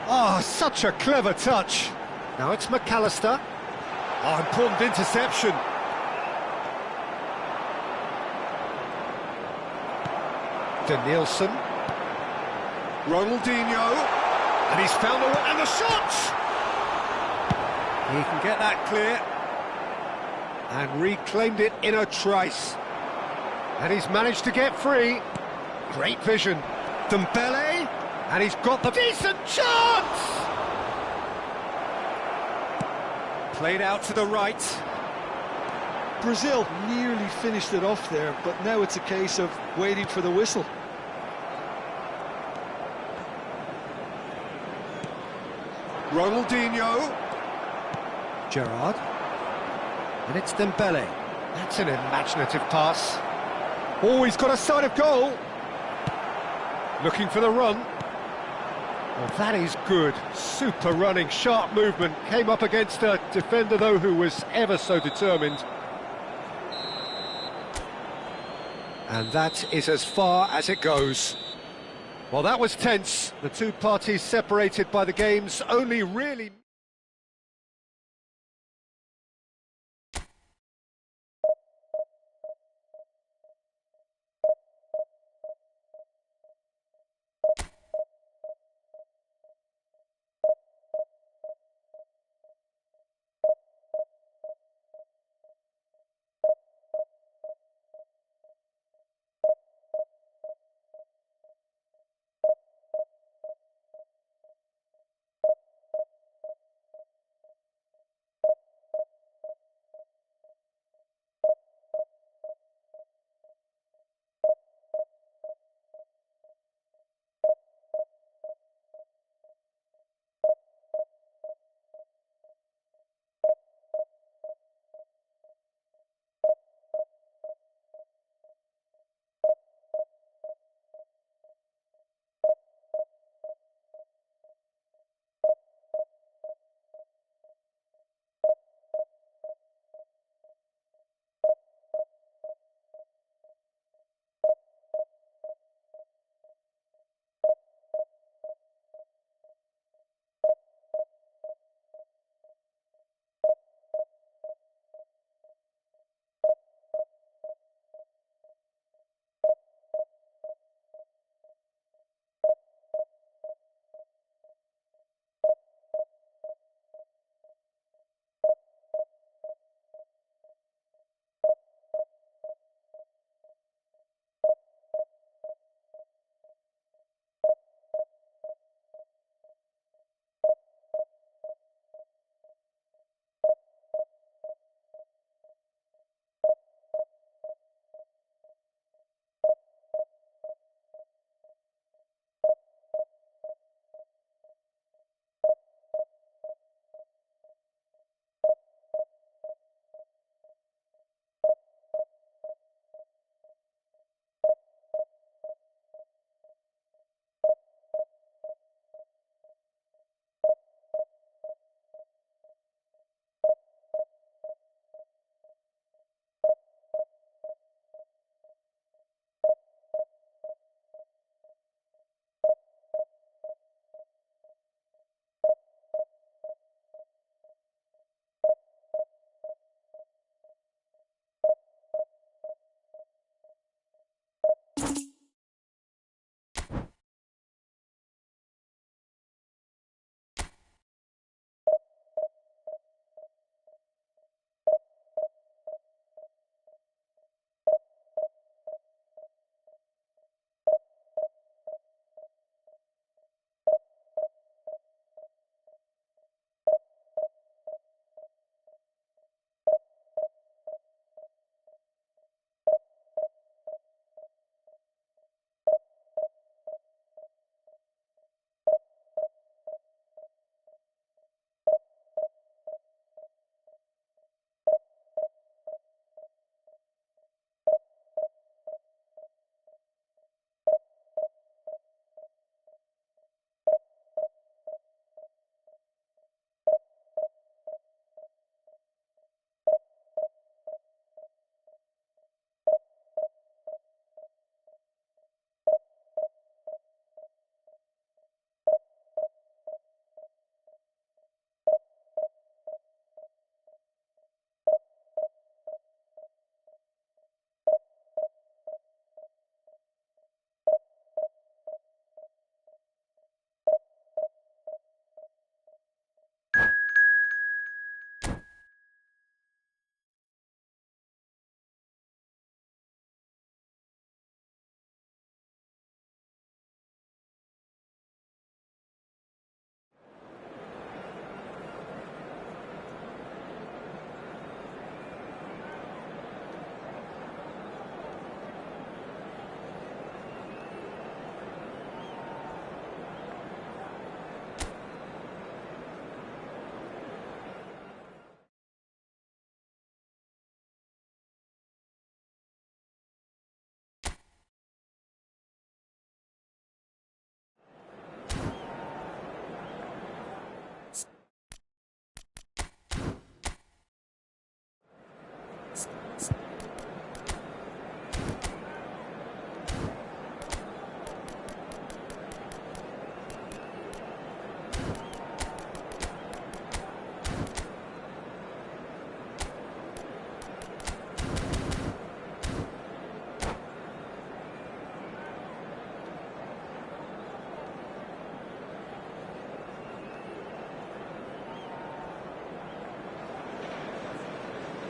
Oh, such a clever touch. Now it's McAllister. Oh, important interception. Danielson. Ronaldinho. And he's found the way. And the shot! He can get that clear. And reclaimed it in a trice. And he's managed to get free. Great vision. Dembele. And he's got the decent chance! Played out to the right. Brazil nearly finished it off there, but now it's a case of waiting for the whistle. Ronaldinho. Gerrard. And it's Dembele. That's an imaginative pass. Oh, he's got a sight of goal. Looking for the run. Well, that is good. Super running, sharp movement. Came up against a defender, though, who was ever so determined. And that is as far as it goes. Well, that was tense. The two parties separated by the game's only really...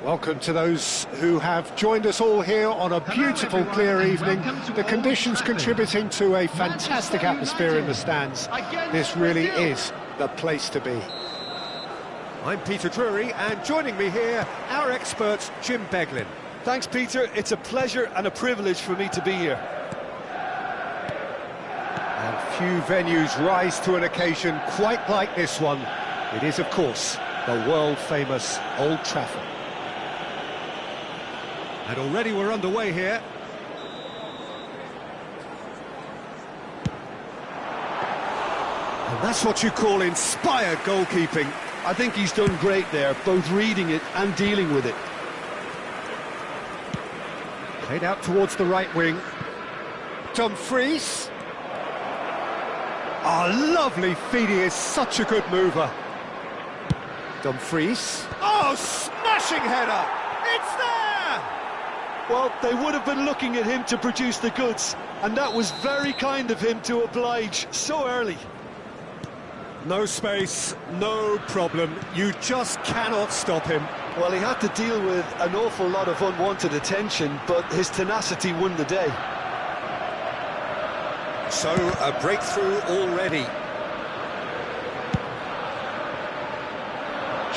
Welcome to those who have joined us all here on a beautiful, clear evening. The conditions contributing to a fantastic atmosphere in the stands. This really is the place to be. I'm Peter Drury, and joining me here, our expert, Jim Beglin. Thanks, Peter. It's a pleasure and a privilege for me to be here. And few venues rise to an occasion quite like this one. It is, of course, the world-famous Old Trafford. And already we're underway here. And that's what you call inspired goalkeeping. I think he's done great there, both reading it and dealing with it. Played out towards the right wing. Dumfries. Oh, lovely feed, he is such a good mover. Dumfries. Oh, smashing header! It's there! Well, they would have been looking at him to produce the goods, and that was very kind of him to oblige so early. No space, no problem. You just cannot stop him. Well, he had to deal with an awful lot of unwanted attention, but his tenacity won the day. So, a breakthrough already.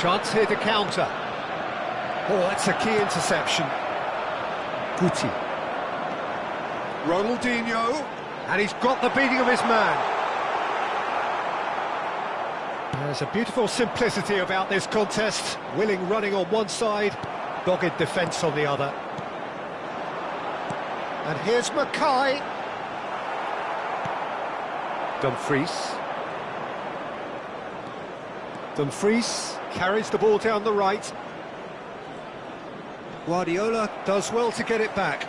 Chance here to counter. Oh, that's a key interception. Guti. Ronaldinho. And he's got the beating of his man. There's a beautiful simplicity about this contest. Willing running on one side, dogged defence on the other. And here's Mackay. Dumfries. Dumfries carries the ball down the right. Guardiola does well to get it back.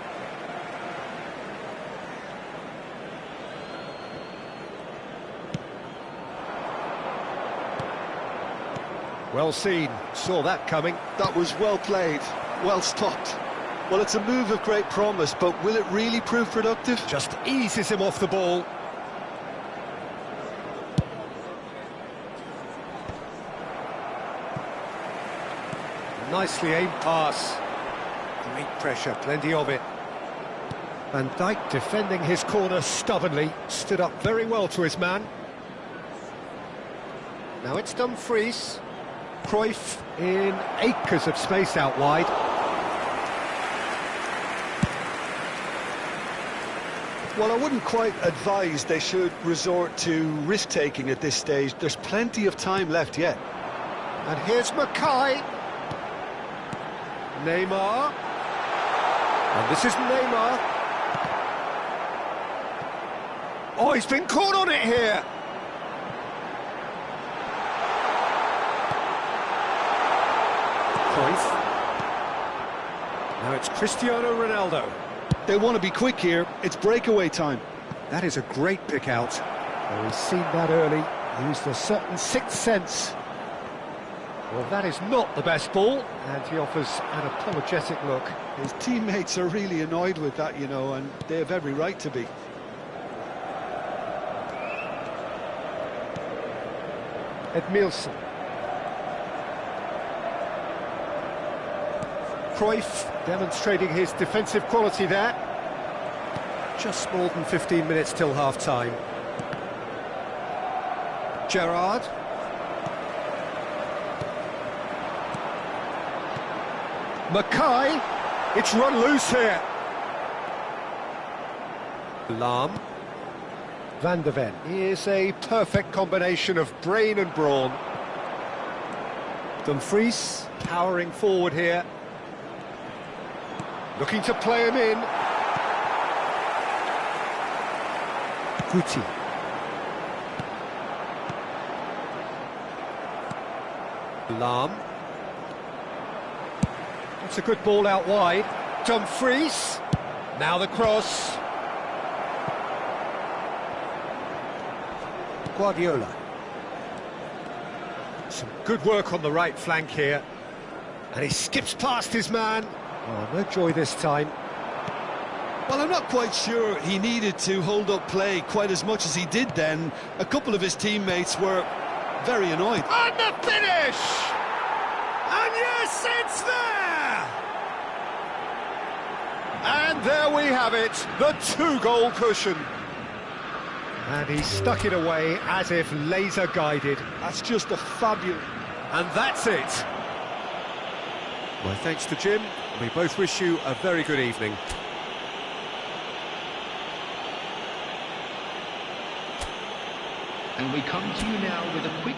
Well seen, saw that coming. That was well played, well stopped. Well, it's a move of great promise, but will it really prove productive? Just eases him off the ball. Nicely aimed pass. Great pressure, plenty of it. Van Dijk defending his corner stubbornly, stood up very well to his man. Now it's Dumfries. Cruyff in acres of space out wide. Well, I wouldn't quite advise they should resort to risk-taking at this stage. There's plenty of time left yet. And here's Mackay. Neymar. And this is Neymar. Oh, he's been caught on it here. Cruyff. Now it's Cristiano Ronaldo. They want to be quick here. It's breakaway time. That is a great pick out. Well, he's seen that early. Used a certain sixth sense. Well, that is not the best ball, and he offers an apologetic look. His teammates are really annoyed with that, you know, and they have every right to be. Edmilson. Cruyff demonstrating his defensive quality there. Just more than 15 minutes till half-time. Gerrard. Mackay. It's run loose here. Lahm. Van de Ven. He is a perfect combination of brain and brawn. Dumfries powering forward here. Looking to play him in. Guti. Lahm. It's a good ball out wide. Dumfries. Now the cross. Guardiola. Some good work on the right flank here. And he skips past his man. Oh, no joy this time. Well, I'm not quite sure he needed to hold up play quite as much as he did then. A couple of his teammates were very annoyed. And the finish! And yes, it's there! And there we have it, the 2-goal cushion. And he stuck it away as if laser guided. That's just a fabulous... And that's it. My thanks to Jim. We both wish you a very good evening. And we come to you now with a quick